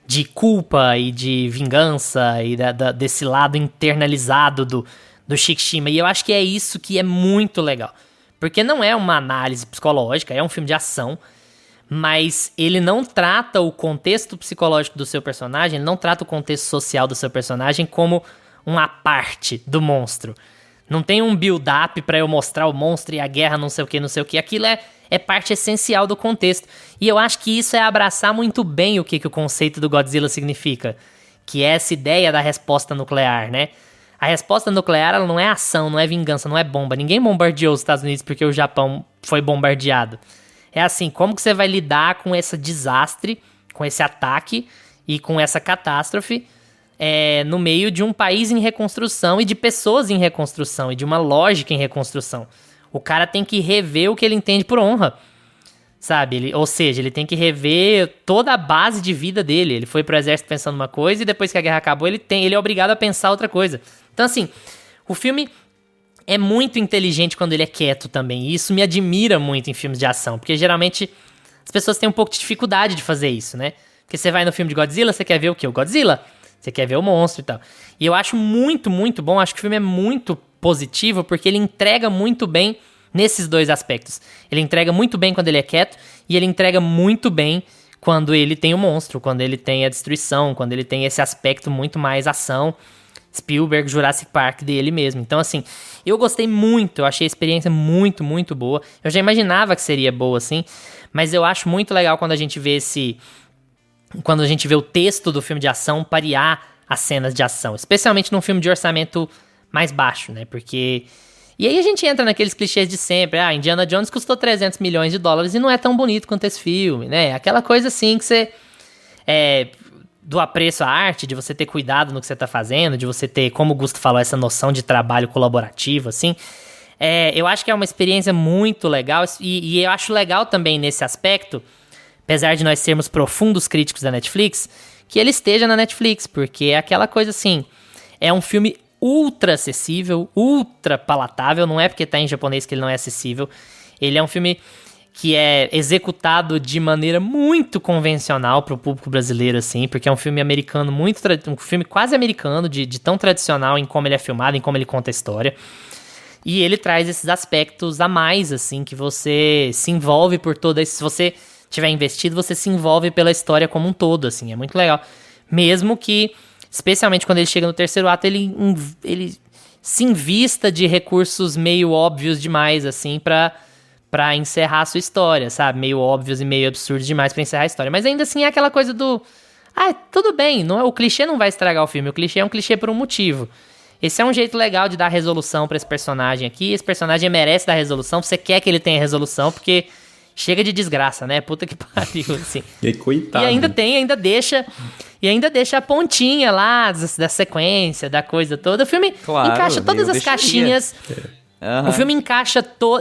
de culpa e de vingança e desse lado internalizado do Shikishima. E eu acho que é isso que é muito legal. Porque não é uma análise psicológica, é um filme de ação, mas ele não trata o contexto psicológico do seu personagem, ele não trata o contexto social do seu personagem como uma parte do monstro. Não tem um build-up pra eu mostrar o monstro e a guerra, não sei o que. Aquilo é parte essencial do contexto. E eu acho que isso é abraçar muito bem o que o conceito do Godzilla significa, que é essa ideia da resposta nuclear, né? A resposta nuclear, ela não é ação, não é vingança, não é bomba. Ninguém bombardeou os Estados Unidos porque o Japão foi bombardeado. É assim, como que você vai lidar com esse desastre, com esse ataque e com essa catástrofe no meio de um país em reconstrução e de pessoas em reconstrução e de uma lógica em reconstrução. O cara tem que rever o que ele entende por honra, sabe? Ou seja, ele tem que rever toda a base de vida dele. Ele foi pro exército pensando uma coisa e depois que a guerra acabou, ele é obrigado a pensar outra coisa. Então, assim, o filme é muito inteligente quando ele é quieto também. E isso me admira muito em filmes de ação, porque geralmente as pessoas têm um pouco de dificuldade de fazer isso, né? Porque você vai no filme de Godzilla, você quer ver o quê? O Godzilla. Você quer ver o monstro e tal. E eu acho muito, muito bom. Acho que o filme é muito positivo, porque ele entrega muito bem nesses dois aspectos. Ele entrega muito bem quando ele é quieto, e ele entrega muito bem quando ele tem o monstro, quando ele tem a destruição, quando ele tem esse aspecto muito mais ação, Spielberg, Jurassic Park dele mesmo. Então, assim, eu gostei muito, eu achei a experiência muito, muito boa. Eu já imaginava que seria boa, assim, mas eu acho muito legal quando a gente vê quando a gente vê o texto do filme de ação parear as cenas de ação, especialmente num filme de orçamento mais baixo, né? Porque... E aí a gente entra naqueles clichês de sempre. Indiana Jones custou 300 milhões de dólares e não é tão bonito quanto esse filme, né? Aquela coisa assim que você... do apreço à arte, de você ter cuidado no que você tá fazendo, de você ter, como o Gusto falou, essa noção de trabalho colaborativo, assim. Eu acho que é uma experiência muito legal, e eu acho legal também nesse aspecto, apesar de nós sermos profundos críticos da Netflix, que ele esteja na Netflix, porque é aquela coisa assim, é um filme ultra acessível, ultra palatável, não é porque tá em japonês que ele não é acessível, ele é um filme que é executado de maneira muito convencional pro público brasileiro, assim, porque é um filme americano um filme quase americano, de tão tradicional em como ele é filmado, em como ele conta a história. E ele traz esses aspectos a mais, assim, que você se envolve por todo esse... Se você tiver investido, você se envolve pela história como um todo, assim, é muito legal. Mesmo que, especialmente quando ele chega no terceiro ato, ele se invista de recursos meio óbvios demais, assim, pra encerrar a sua história, sabe? Meio óbvios e meio absurdos demais pra encerrar a história. Mas ainda assim é aquela coisa do... tudo bem, o clichê não vai estragar o filme. O clichê é um clichê por um motivo. Esse é um jeito legal de dar resolução pra esse personagem aqui. Esse personagem merece dar resolução. Você quer que ele tenha resolução, porque chega de desgraça, né? Puta que pariu, assim. E coitado. E ainda deixa a pontinha lá da sequência, da coisa toda. O filme encaixa todas as caixinhas... Uhum. O filme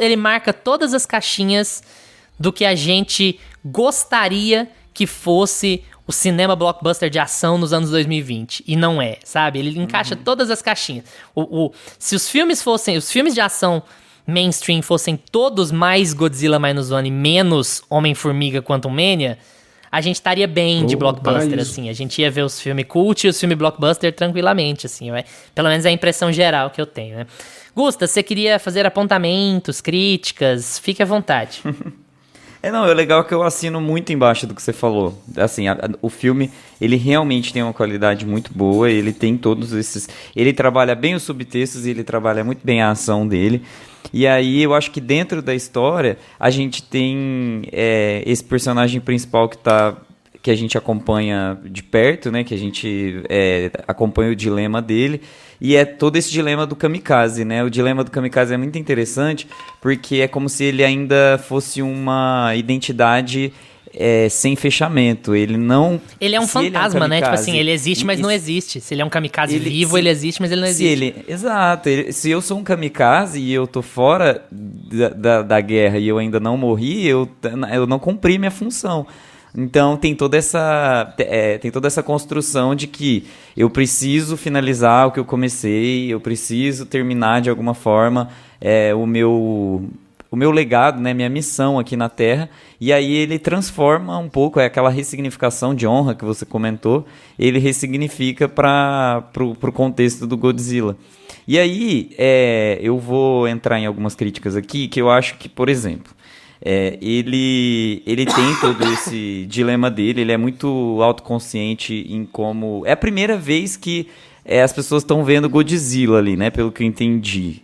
ele marca todas as caixinhas do que a gente gostaria que fosse o cinema blockbuster de ação nos anos 2020. E não é, sabe? Ele encaixa todas as caixinhas. Se os filmes de ação mainstream fossem todos mais Godzilla Minus One e menos Homem-Formiga Quantum Mania, a gente estaria bem de blockbuster, assim. A gente ia ver os filmes cult e os filmes blockbuster tranquilamente, assim. Pelo menos é a impressão geral que eu tenho, né? Gusta, você queria fazer apontamentos, críticas? Fique à vontade. É legal que eu assino muito embaixo do que você falou. Assim, o filme, ele realmente tem uma qualidade muito boa, ele tem todos esses... Ele trabalha bem os subtextos e ele trabalha muito bem a ação dele. E aí eu acho que dentro da história, a gente tem esse personagem principal que tá que a gente acompanha de perto, né? Que a gente acompanha o dilema dele. E é todo esse dilema do kamikaze, né? O dilema do kamikaze é muito interessante porque é como se ele ainda fosse uma identidade sem fechamento. Ele não... Ele é um fantasma, né? Tipo assim, ele existe, mas não e- existe. Se ele é um kamikaze vivo, ele existe, mas ele não existe. Exato. Se eu sou um kamikaze e eu tô fora da guerra e eu ainda não morri, eu não cumpri minha função. Então tem toda essa construção de que eu preciso finalizar o que eu comecei, eu preciso terminar de alguma forma o meu legado, né, minha missão aqui na Terra. E aí ele transforma um pouco, aquela ressignificação de honra que você comentou, ele ressignifica para o contexto do Godzilla. E aí eu vou entrar em algumas críticas aqui, que eu acho que, por exemplo, ele tem todo esse dilema dele, ele é muito autoconsciente em como... É a primeira vez que as pessoas estão vendo Godzilla ali, né? Pelo que eu entendi.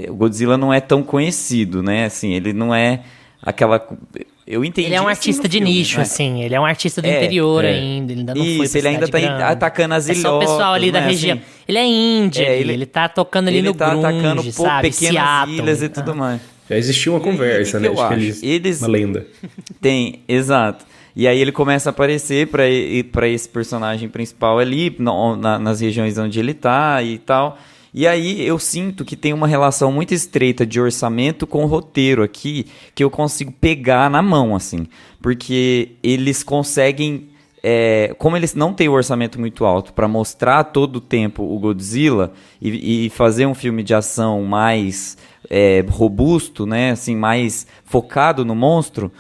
O Godzilla não é tão conhecido, né? Assim, ele não é aquela... Eu entendi. Ele é um assim artista no de filme, nicho, né? assim. Ele é um artista do interior ainda. Ele ainda não foi pra ele ainda tá cidade grande. atacando as É ilhotas. só o pessoal ali da né? região. Assim, Ele é indie, ele tá tocando ali no tá atacando grunge, sabe? pequenas Seattle. ilhas e tudo mais. Já existia uma conversa, que né? eu acho? Uma lenda. Exato. E aí ele começa a aparecer pra esse personagem principal ali, nas regiões onde ele tá e tal. E aí eu sinto que tem uma relação muito estreita de orçamento com o roteiro aqui, que eu consigo pegar na mão, assim. Porque eles conseguem... como eles não têm o orçamento muito alto para mostrar todo o tempo o Godzilla e fazer um filme de ação mais robusto, né, assim, mais focado no monstro,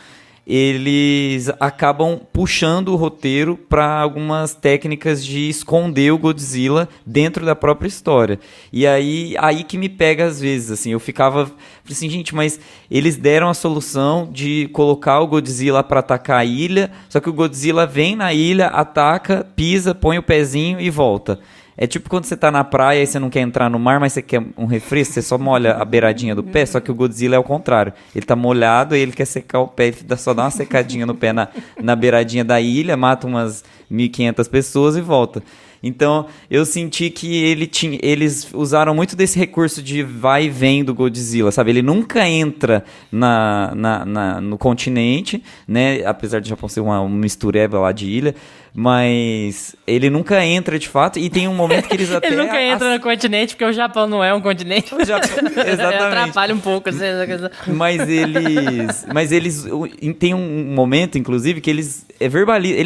eles acabam puxando o roteiro para algumas técnicas de esconder o Godzilla dentro da própria história. E aí que me pega às vezes, assim, eu ficava assim, gente, mas eles deram a solução de colocar o Godzilla para atacar a ilha, só que o Godzilla vem na ilha, ataca, pisa, põe o pezinho e volta. É tipo quando você tá na praia e você não quer entrar no mar, mas você quer um refresco, você só molha a beiradinha do pé, só que o Godzilla é o contrário. Ele tá molhado e ele quer secar o pé, ele só dá uma secadinha no pé na beiradinha da ilha, mata umas 1.500 pessoas e volta. Então, eu senti que eles usaram muito desse recurso de vai e vem do Godzilla, sabe? Ele nunca entra no continente, né? Apesar de Japão ser uma mistureba lá de ilha, mas ele nunca entra de fato e tem um momento que eles até... Ele nunca entra no continente porque o Japão não é um continente. O Japão, exatamente. Atrapalha um pouco. Mas eles tem um momento, inclusive, que eles verbalizam.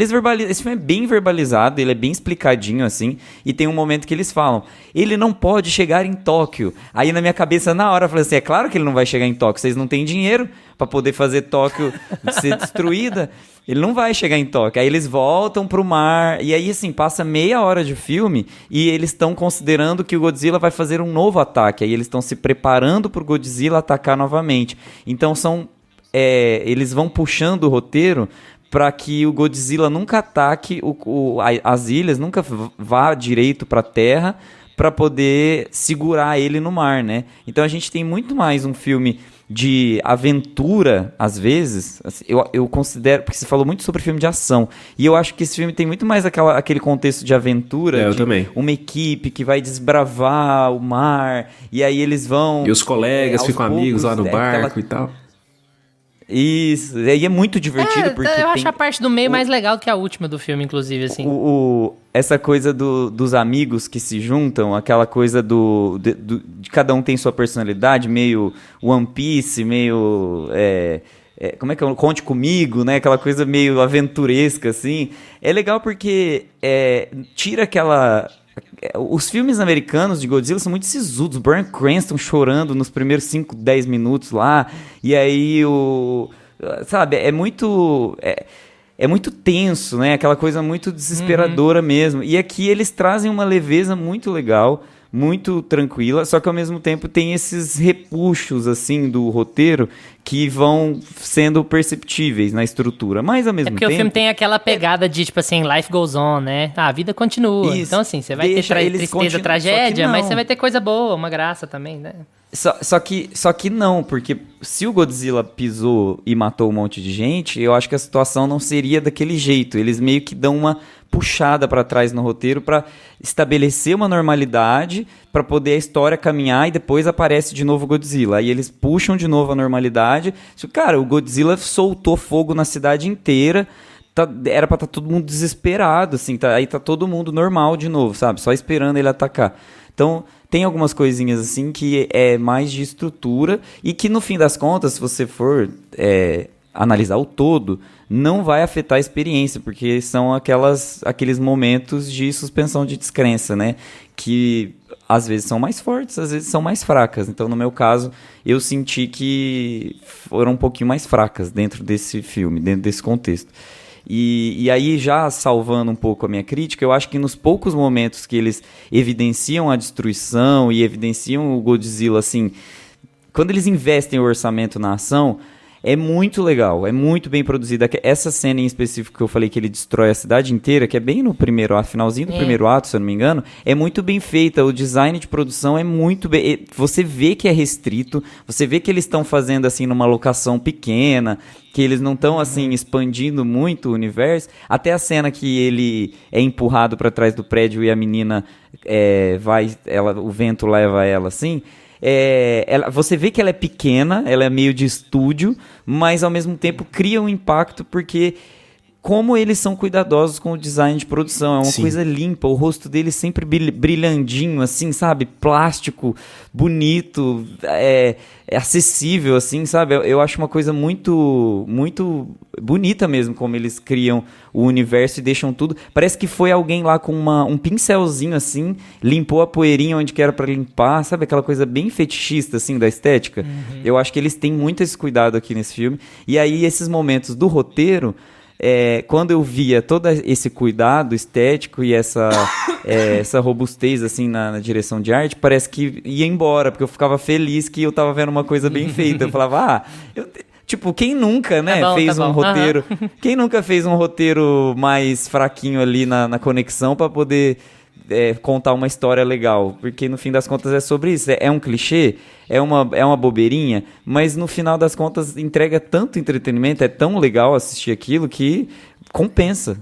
Esse filme é bem verbalizado, ele é bem explicadinho, assim. E tem um momento que eles falam: ele não pode chegar em Tóquio. Aí na minha cabeça, na hora, eu falei assim: é claro que ele não vai chegar em Tóquio. Vocês não têm dinheiro pra poder fazer Tóquio ser destruída. Ele não vai chegar em Tóquio. Aí eles voltam pro mar. E aí, assim, passa meia hora de filme e eles estão considerando que o Godzilla vai fazer um novo ataque. Aí eles estão se preparando pro Godzilla atacar novamente. Então eles vão puxando o roteiro para que o Godzilla nunca ataque as ilhas, nunca vá direito pra terra para poder segurar ele no mar, né? Então a gente tem muito mais um filme de aventura, às vezes, assim, eu considero, porque você falou muito sobre filme de ação, e eu acho que esse filme tem muito mais aquele contexto de aventura, eu de também. Uma equipe que vai desbravar o mar, e aí eles vão... E os colegas aos ficam amigos lá no poucos, barco e tal. Isso, e é muito divertido, porque eu acho tem a parte do meio mais legal do que a última do filme, inclusive, assim. essa coisa dos amigos que se juntam, aquela coisa de cada um tem sua personalidade, meio One Piece, meio... como é que é? Conte Comigo, né? Aquela coisa meio aventuresca, assim. É legal porque tira aquela... Os filmes americanos de Godzilla são muito sisudos. Bryan Cranston chorando nos primeiros 5, 10 minutos lá. E aí sabe, é muito tenso, né? Aquela coisa muito desesperadora mesmo. E aqui eles trazem uma leveza muito legal, muito tranquila, só que ao mesmo tempo tem esses repuxos, assim, do roteiro que vão sendo perceptíveis na estrutura, mas ao mesmo tempo... porque o filme tem aquela pegada de, tipo assim, life goes on, né? A vida continua. Isso. Então, assim, você vai ter tristeza, tragédia, mas você vai ter coisa boa, uma graça também, né? Só que não, porque se o Godzilla pisou e matou um monte de gente, eu acho que a situação não seria daquele jeito. Eles meio que dão uma puxada pra trás no roteiro pra estabelecer uma normalidade, pra poder a história caminhar e depois aparece de novo o Godzilla. Aí eles puxam de novo a normalidade. Cara, o Godzilla soltou fogo na cidade inteira. Era pra estar todo mundo desesperado, assim. Aí tá todo mundo normal de novo, sabe? Só esperando ele atacar. Então, tem algumas coisinhas assim que é mais de estrutura e que no fim das contas, se você for analisar o todo, não vai afetar a experiência, porque são aqueles momentos de suspensão de descrença, né? Que às vezes são mais fortes, às vezes são mais fracas. Então, no meu caso, eu senti que foram um pouquinho mais fracas dentro desse filme, dentro desse contexto. E aí, já salvando um pouco a minha crítica, eu acho que nos poucos momentos que eles evidenciam a destruição e evidenciam o Godzilla, assim, quando eles investem o orçamento na ação, é muito legal, é muito bem produzida. Essa cena em específico que eu falei que ele destrói a cidade inteira, que é bem no primeiro ato, finalzinho do primeiro ato, se eu não me engano, é muito bem feita. O design de produção é muito bem... Você vê que é restrito, você vê que eles estão fazendo assim numa locação pequena, que eles não estão assim expandindo muito o universo. Até a cena que ele é empurrado para trás do prédio e a menina o vento leva ela assim... você vê que ela é pequena, ela é meio de estúdio, mas ao mesmo tempo cria um impacto porque como eles são cuidadosos com o design de produção, é uma coisa limpa, o rosto dele sempre brilhandinho, assim, sabe, plástico, bonito, acessível, assim, sabe, eu acho uma coisa muito, muito bonita mesmo, como eles criam o universo e deixam tudo, parece que foi alguém lá com um pincelzinho, assim, limpou a poeirinha onde que era pra limpar, sabe, aquela coisa bem fetichista, assim, da estética, eu acho que eles têm muito esse cuidado aqui nesse filme, e aí esses momentos do roteiro, quando eu via todo esse cuidado estético e essa robustez assim na direção de arte, parece que ia embora, porque eu ficava feliz que eu tava vendo uma coisa bem feita. Eu falava, tipo, quem nunca, né, fez um roteiro... Quem nunca fez um roteiro mais fraquinho ali na conexão pra poder... contar uma história legal, porque no fim das contas é sobre isso, é um clichê, é uma bobeirinha, mas no final das contas entrega tanto entretenimento, é tão legal assistir aquilo que compensa.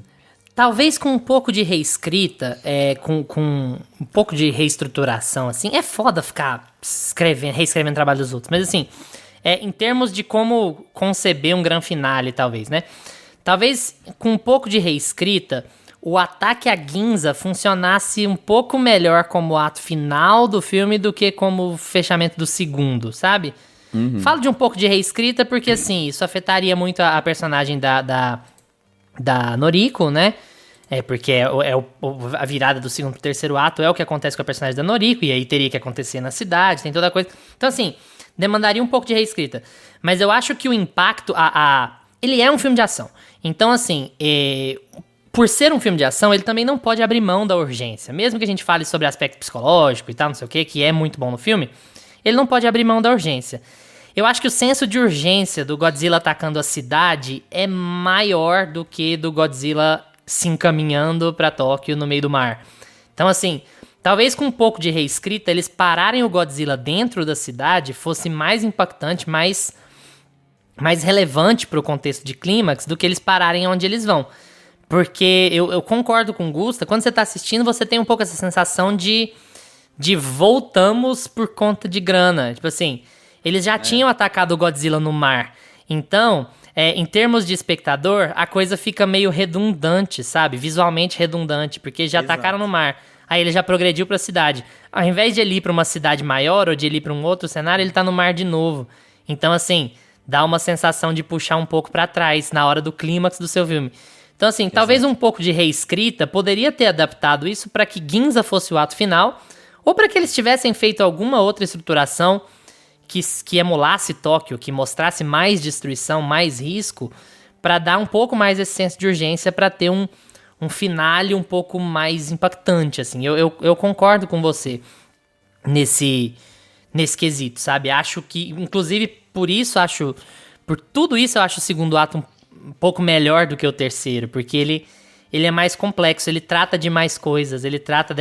Talvez com um pouco de reescrita, com um pouco de reestruturação, assim, é foda ficar reescrevendo o trabalho dos outros, mas assim, em termos de como conceber um grande finale, talvez, né? Talvez com um pouco de reescrita, o ataque à Ginza funcionasse um pouco melhor como ato final do filme do que como fechamento do segundo, sabe? Falo de um pouco de reescrita porque, assim, isso afetaria muito a personagem da Noriko, né? Porque a virada do segundo pro terceiro ato é o que acontece com a personagem da Noriko, e aí teria que acontecer na cidade, tem toda a coisa. Então, assim, demandaria um pouco de reescrita. Mas eu acho que o impacto... ele é um filme de ação. Então, assim... por ser um filme de ação, ele também não pode abrir mão da urgência. Mesmo que a gente fale sobre aspecto psicológico e tal, não sei o que é muito bom no filme, ele não pode abrir mão da urgência. Eu acho que o senso de urgência do Godzilla atacando a cidade é maior do que do Godzilla se encaminhando pra Tóquio no meio do mar. Então, assim, talvez com um pouco de reescrita, eles pararem o Godzilla dentro da cidade fosse mais impactante, mais relevante pro contexto de clímax do que eles pararem onde eles vão. Porque eu concordo com o Gusta, quando você tá assistindo, você tem um pouco essa sensação de voltamos por conta de grana. Tipo assim, eles já tinham atacado o Godzilla no mar. Então, em termos de espectador, a coisa fica meio redundante, sabe? Visualmente redundante, porque já atacaram no mar. Aí ele já progrediu pra cidade. Ao invés de ele ir pra uma cidade maior ou de ele ir pra um outro cenário, ele tá no mar de novo. Então, assim, dá uma sensação de puxar um pouco pra trás na hora do clímax do seu filme. Então, assim, talvez um pouco de reescrita poderia ter adaptado isso para que Ginza fosse o ato final, ou para que eles tivessem feito alguma outra estruturação que emulasse Tóquio, que mostrasse mais destruição, mais risco, para dar um pouco mais esse senso de urgência, para ter um finale um pouco mais impactante, assim. Eu concordo com você nesse quesito, sabe? Acho que, inclusive, por tudo isso, eu acho o segundo ato um pouco melhor do que o terceiro, porque ele é mais complexo, ele trata de mais coisas, ele trata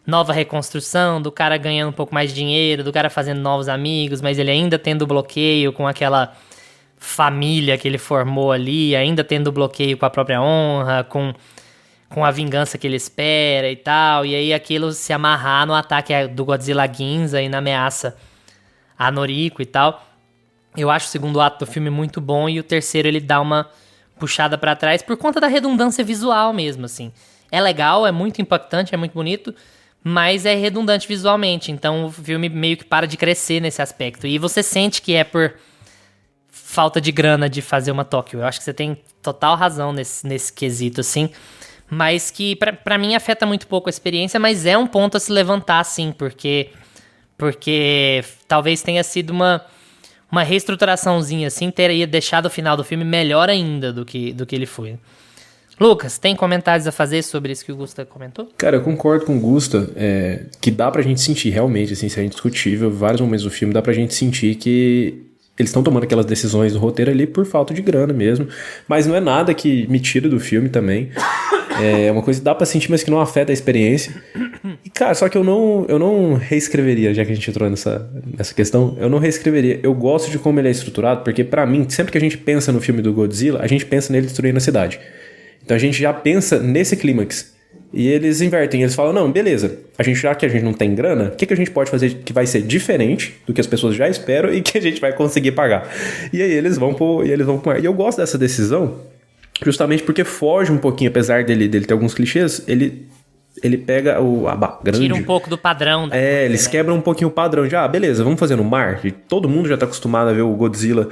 nova reconstrução, do cara ganhando um pouco mais de dinheiro, do cara fazendo novos amigos, mas ele ainda tendo bloqueio com aquela família que ele formou ali, ainda tendo bloqueio com a própria honra, com a vingança que ele espera e tal, e aí aquilo se amarrar no ataque do Godzilla Ginza e na ameaça a Noriko e tal. Eu acho o segundo ato do filme muito bom e o terceiro ele dá uma puxada pra trás por conta da redundância visual mesmo, assim. É legal, é muito impactante, é muito bonito, mas é redundante visualmente, então o filme meio que para de crescer nesse aspecto. E você sente que é por falta de grana de fazer uma Tóquio. Eu acho que você tem total razão nesse quesito, assim. Mas que pra mim afeta muito pouco a experiência, mas é um ponto a se levantar, sim, porque talvez tenha sido uma reestruturaçãozinha, assim, teria deixado o final do filme melhor ainda do que ele foi. Lucas, tem comentários a fazer sobre isso que o Gusta comentou? Cara, eu concordo com o Gusta, que dá pra gente sentir realmente, assim, isso é indiscutível, vários momentos do filme dá pra gente sentir que eles estão tomando aquelas decisões do roteiro ali por falta de grana mesmo, mas não é nada que me tira do filme também. É uma coisa que dá pra sentir, mas que não afeta a experiência. E, cara, só que eu não reescreveria, já que a gente entrou nessa questão, eu não reescreveria. Eu gosto de como ele é estruturado, porque pra mim, sempre que a gente pensa no filme do Godzilla, a gente pensa nele destruindo a cidade. Então a gente já pensa nesse clímax. E eles invertem, eles falam, não, beleza, já que a gente não tem grana, o que a gente pode fazer que vai ser diferente do que as pessoas já esperam e que a gente vai conseguir pagar? E aí eles vão pro mar. E eu gosto dessa decisão, justamente porque foge um pouquinho, apesar dele ter alguns clichês, ele pega a grande... Tira um pouco do padrão. Eles quebram um pouquinho o padrão de, beleza, vamos fazer no mar. E todo mundo já tá acostumado a ver o Godzilla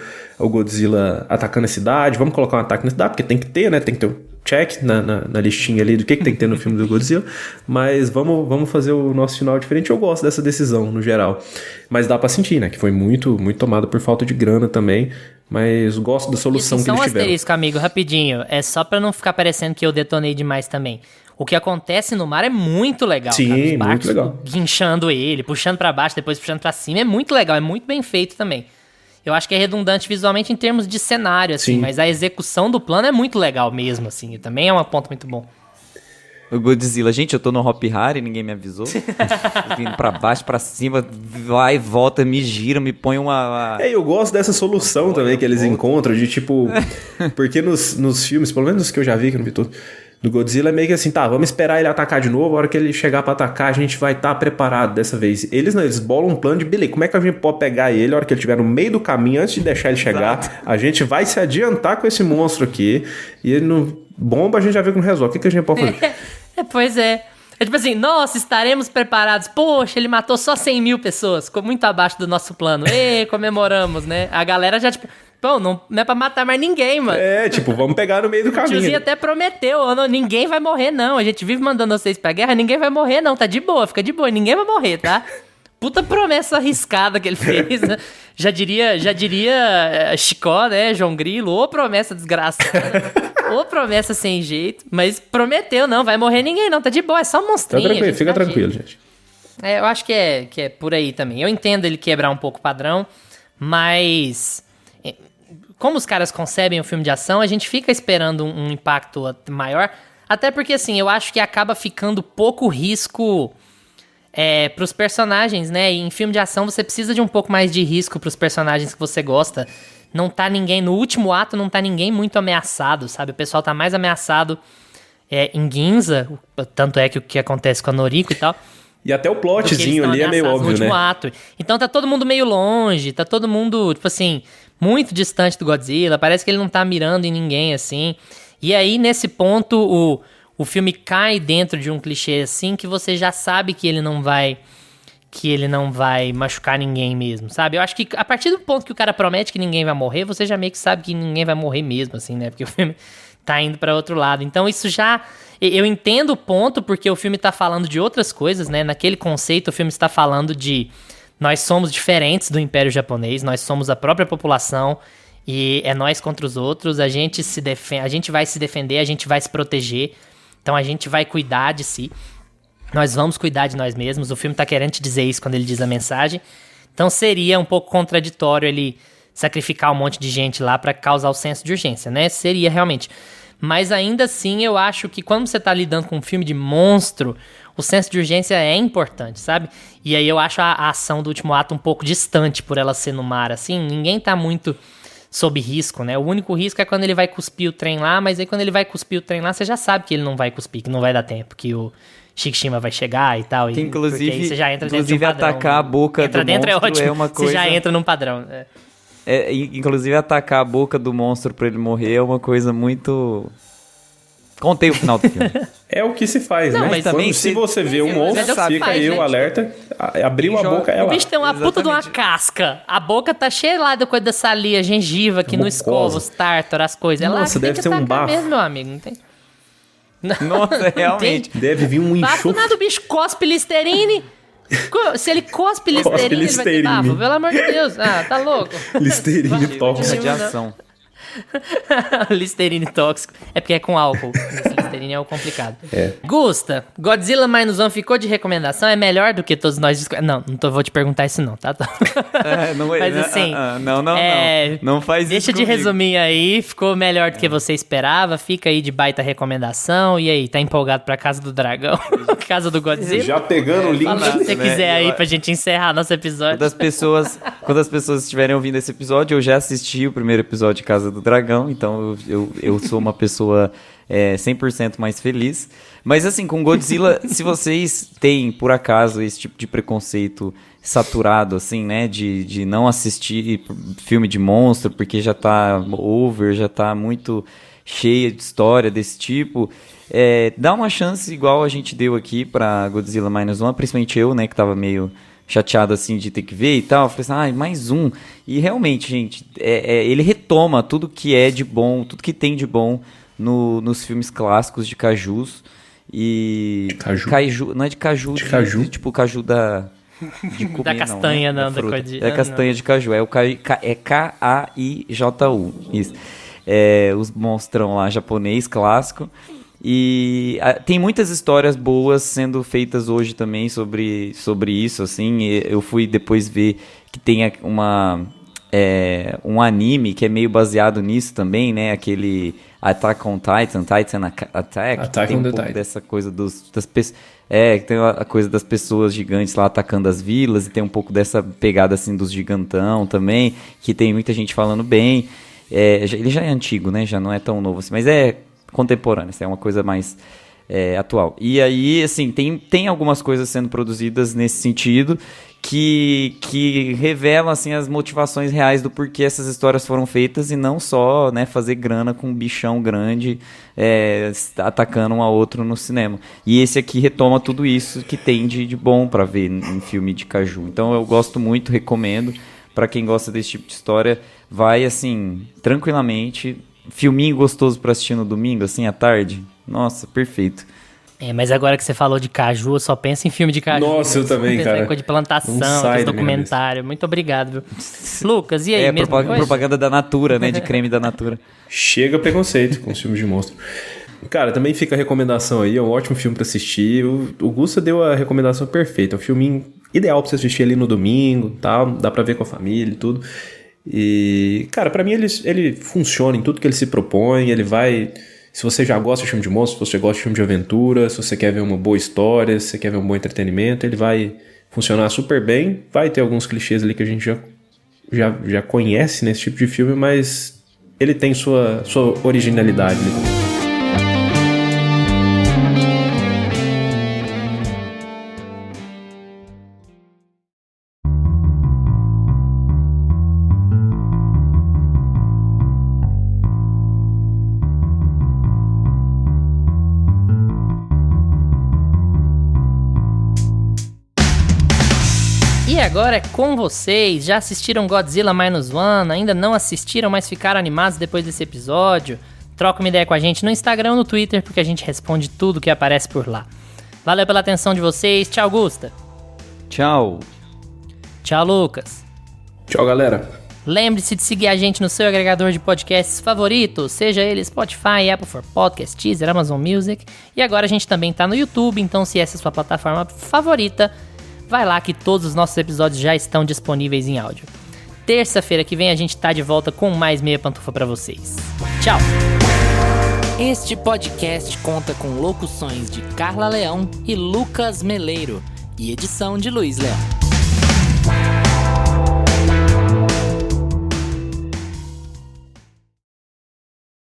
atacando a cidade, vamos colocar um ataque na cidade, porque tem que ter, né? Tem que ter um check na listinha ali do que tem que ter no filme do Godzilla. Mas vamos fazer o nosso final diferente. Eu gosto dessa decisão, no geral. Mas dá pra sentir, né? Que foi muito, muito tomada por falta de grana também. Mas gosto da solução que eles tiveram. Asterisco, amigo, rapidinho. É só pra não ficar parecendo que eu detonei demais também. O que acontece no mar é muito legal. Sim, cara. Os barcos muito legal. guinchando ele, puxando pra baixo, depois puxando pra cima. É muito legal, é muito bem feito também. Eu acho que é redundante visualmente em termos de cenário, assim. Sim. Mas a execução do plano é muito legal mesmo, assim. E também é um ponto muito bom. O Godzilla, gente, eu tô no Hop Hari, ninguém me avisou. Indo pra baixo, pra cima, vai e volta, me gira, me põe uma... Eu gosto dessa solução também que eles encontram, de tipo... Porque nos filmes, pelo menos os que eu já vi, que eu não vi todos, do Godzilla é meio que assim, vamos esperar ele atacar de novo, a hora que ele chegar pra atacar, a gente vai estar preparado dessa vez. Eles bolam um plano de, beleza, como é que a gente pode pegar ele a hora que ele estiver no meio do caminho, antes de deixar ele chegar, a gente vai se adiantar com esse monstro aqui, e ele não... Bomba, a gente já vê que não resolve. O que a gente pode fazer? Pois é. É tipo assim, nossa, estaremos preparados. Poxa, ele matou só 100 mil pessoas. Ficou muito abaixo do nosso plano. Comemoramos, né? A galera já, tipo... Pô, não é pra matar mais ninguém, mano. Vamos pegar no meio do caminho. O tiozinho até prometeu, ninguém vai morrer, não. A gente vive mandando vocês pra guerra, ninguém vai morrer, não. Tá de boa, fica de boa, ninguém vai morrer, tá? Puta promessa arriscada que ele fez, né? Já diria Chicó, né? João Grilo, ou promessa desgraçada, ou promessa sem jeito. Mas prometeu, não, vai morrer ninguém, não. Tá de boa, é só um monstrinho. Tá tranquilo, fica tranquilo, gente. Eu acho que é por aí também. Eu entendo ele quebrar um pouco o padrão, mas... Como os caras concebem o filme de ação, a gente fica esperando um impacto maior. Até porque, assim, eu acho que acaba ficando pouco risco pros personagens, né? E em filme de ação você precisa de um pouco mais de risco pros personagens que você gosta. Não tá ninguém... No último ato não tá ninguém muito ameaçado, sabe? O pessoal tá mais ameaçado em Ginza. Tanto é que o que acontece com a Noriko e tal... E até o plotzinho ali é meio óbvio, né? Ato. Então tá todo mundo meio longe, tá todo mundo, tipo assim, muito distante do Godzilla. Parece que ele não tá mirando em ninguém, assim. E aí, nesse ponto, o filme cai dentro de um clichê, assim, que você já sabe que ele não vai machucar ninguém mesmo, sabe? Eu acho que a partir do ponto que o cara promete que ninguém vai morrer, você já meio que sabe que ninguém vai morrer mesmo, assim, né? Porque o filme tá indo pra outro lado. Então isso já... Eu entendo o ponto, porque o filme tá falando de outras coisas, né? Naquele conceito, o filme está falando de... Nós somos diferentes do Império Japonês, nós somos a própria população e é nós contra os outros, a gente vai se defender, a gente vai se proteger, então a gente vai cuidar de si, nós vamos cuidar de nós mesmos. O filme tá querendo te dizer isso quando ele diz a mensagem. Então seria um pouco contraditório ele sacrificar um monte de gente lá pra causar o senso de urgência, né? Seria realmente... Mas ainda assim, eu acho que quando você tá lidando com um filme de monstro, o senso de urgência é importante, sabe? E aí eu acho a ação do último ato um pouco distante por ela ser no mar, assim. Ninguém tá muito sob risco, né? O único risco é quando ele vai cuspir o trem lá, mas aí quando ele vai cuspir o trem lá, você já sabe que ele não vai cuspir, que não vai dar tempo, que o Shikishima vai chegar e tal. Que porque aí você já entra dentro inclusive de um padrão, atacar a boca entra do dentro monstro é ótimo, uma coisa... você já entra num padrão. Inclusive atacar a boca do monstro pra ele morrer é uma coisa muito... Contei o final do filme. É o que se faz, Não, né? mas Também, se você vê um monstro, fica faz, aí né? o alerta. Abriu a boca, é O lá. bicho tem uma puta de uma Exatamente. casca. A boca tá cheia lá da coisa da salia, gengiva, que não Mucosa. escova os tártaros, as coisas. É lá Nossa, que tem deve que ser um atacar bafo. mesmo, meu amigo. Não tem... Nossa, realmente. Deve vir um Bafo enxofre. nada, o bicho cospe Listerine. Se ele cospe Listerine, ele vai ter Listerine. bafo. Pelo amor de Deus. Ah, tá louco. Listerine tóxico. Radiação. Listerine tóxico. É porque é com álcool. Esse Listerine é o complicado. É. Gusta, Godzilla Minus One ficou de recomendação? É melhor do que todos nós... Não vou te perguntar isso não, tá? Mas assim... Não faz isso Deixa de comigo. resumir aí. Ficou melhor do que você esperava. Fica aí de baita recomendação. E aí, tá empolgado pra Casa do Dragão? Casa do Godzilla? Já pegando o link. Fala o que você né? quiser aí Eu- pra gente encerrar nosso episódio. Quando as pessoas estiverem ouvindo esse episódio, eu já assisti o primeiro episódio de Casa do Dragão, então eu sou uma pessoa 100% mais feliz. Mas assim, com Godzilla, se vocês têm, por acaso, esse tipo de preconceito saturado, assim, né, de não assistir filme de monstro, porque já tá over, já tá muito cheia de história desse tipo... dá uma chance igual a gente deu aqui pra Godzilla Minus One, principalmente eu, né, que tava meio chateado assim de ter que ver e tal. Eu falei assim, mais um. E realmente, gente, ele retoma tudo que é de bom, tudo que tem de bom nos filmes clássicos de cajus. E... Caju? Caju, não é de caju, De caju? tipo caju de comer, Da castanha, não, não, da fruta. coisa de- Da castanha de caju, é Kaiju, isso. Os monstrão lá, japonês, clássico. E tem muitas histórias boas sendo feitas hoje também sobre isso, assim. Eu fui depois ver que tem um anime que é meio baseado nisso também, né? Aquele Attack on Titan, Attack Attack tem on um the pouco Titan. dessa coisa das pessoas... que tem a coisa das pessoas gigantes lá atacando as vilas, e tem um pouco dessa pegada, assim, dos gigantão também, que tem muita gente falando bem. Ele já é antigo, né? Já não é tão novo assim, mas é contemporâneo, assim, é uma coisa mais atual. E aí, assim, tem algumas coisas sendo produzidas nesse sentido que revelam, assim, as motivações reais do porquê essas histórias foram feitas, e não só, né, fazer grana com um bichão grande atacando um ao outro no cinema. E esse aqui retoma tudo isso que tem de bom pra ver em filme de caju. Então eu gosto muito, recomendo. Pra quem gosta desse tipo de história, vai, assim, tranquilamente. Filminho gostoso pra assistir no domingo, assim, à tarde. Nossa, perfeito. Mas agora que você falou de caju, eu só penso em filme de caju. Nossa, eu também, Penso em cara. coisa de plantação, Não sai aqueles da minha documentário. Muito obrigado, viu? Lucas, e aí, mesmo coisa? Propaganda da Natura, né? De creme da Natura. Chega preconceito com os filmes de monstro. Cara, também fica a recomendação aí, é um ótimo filme pra assistir. O Gusta deu a recomendação perfeita. É um filminho ideal pra você assistir ali no domingo, tal. Dá pra ver com a família e tudo. E, cara, pra mim ele funciona em tudo que ele se propõe. Ele vai... Se você já gosta de filme de monstro, se você gosta de filme de aventura, se você quer ver uma boa história, se você quer ver um bom entretenimento, ele vai funcionar super bem. Vai ter alguns clichês ali que a gente já conhece nesse tipo de filme, mas ele tem sua originalidade ali também. E agora é com vocês. Já assistiram Godzilla Minus One? Ainda não assistiram, mas ficaram animados depois desse episódio? Troca uma ideia com a gente no Instagram ou no Twitter, porque a gente responde tudo que aparece por lá. Valeu pela atenção de vocês. Tchau, Gusta. Tchau. Tchau, Lucas. Tchau, galera. Lembre-se de seguir a gente no seu agregador de podcasts favorito, seja ele Spotify, Apple for Podcasts, Deezer, Amazon Music. E agora a gente também tá no YouTube, então se essa é a sua plataforma favorita, vai lá que todos os nossos episódios já estão disponíveis em áudio. Terça-feira que vem a gente tá de volta com mais Meia Pantufa pra vocês. Tchau! Este podcast conta com locuções de Carla Leão e Lucas Meleiro e edição de Luiz Leão.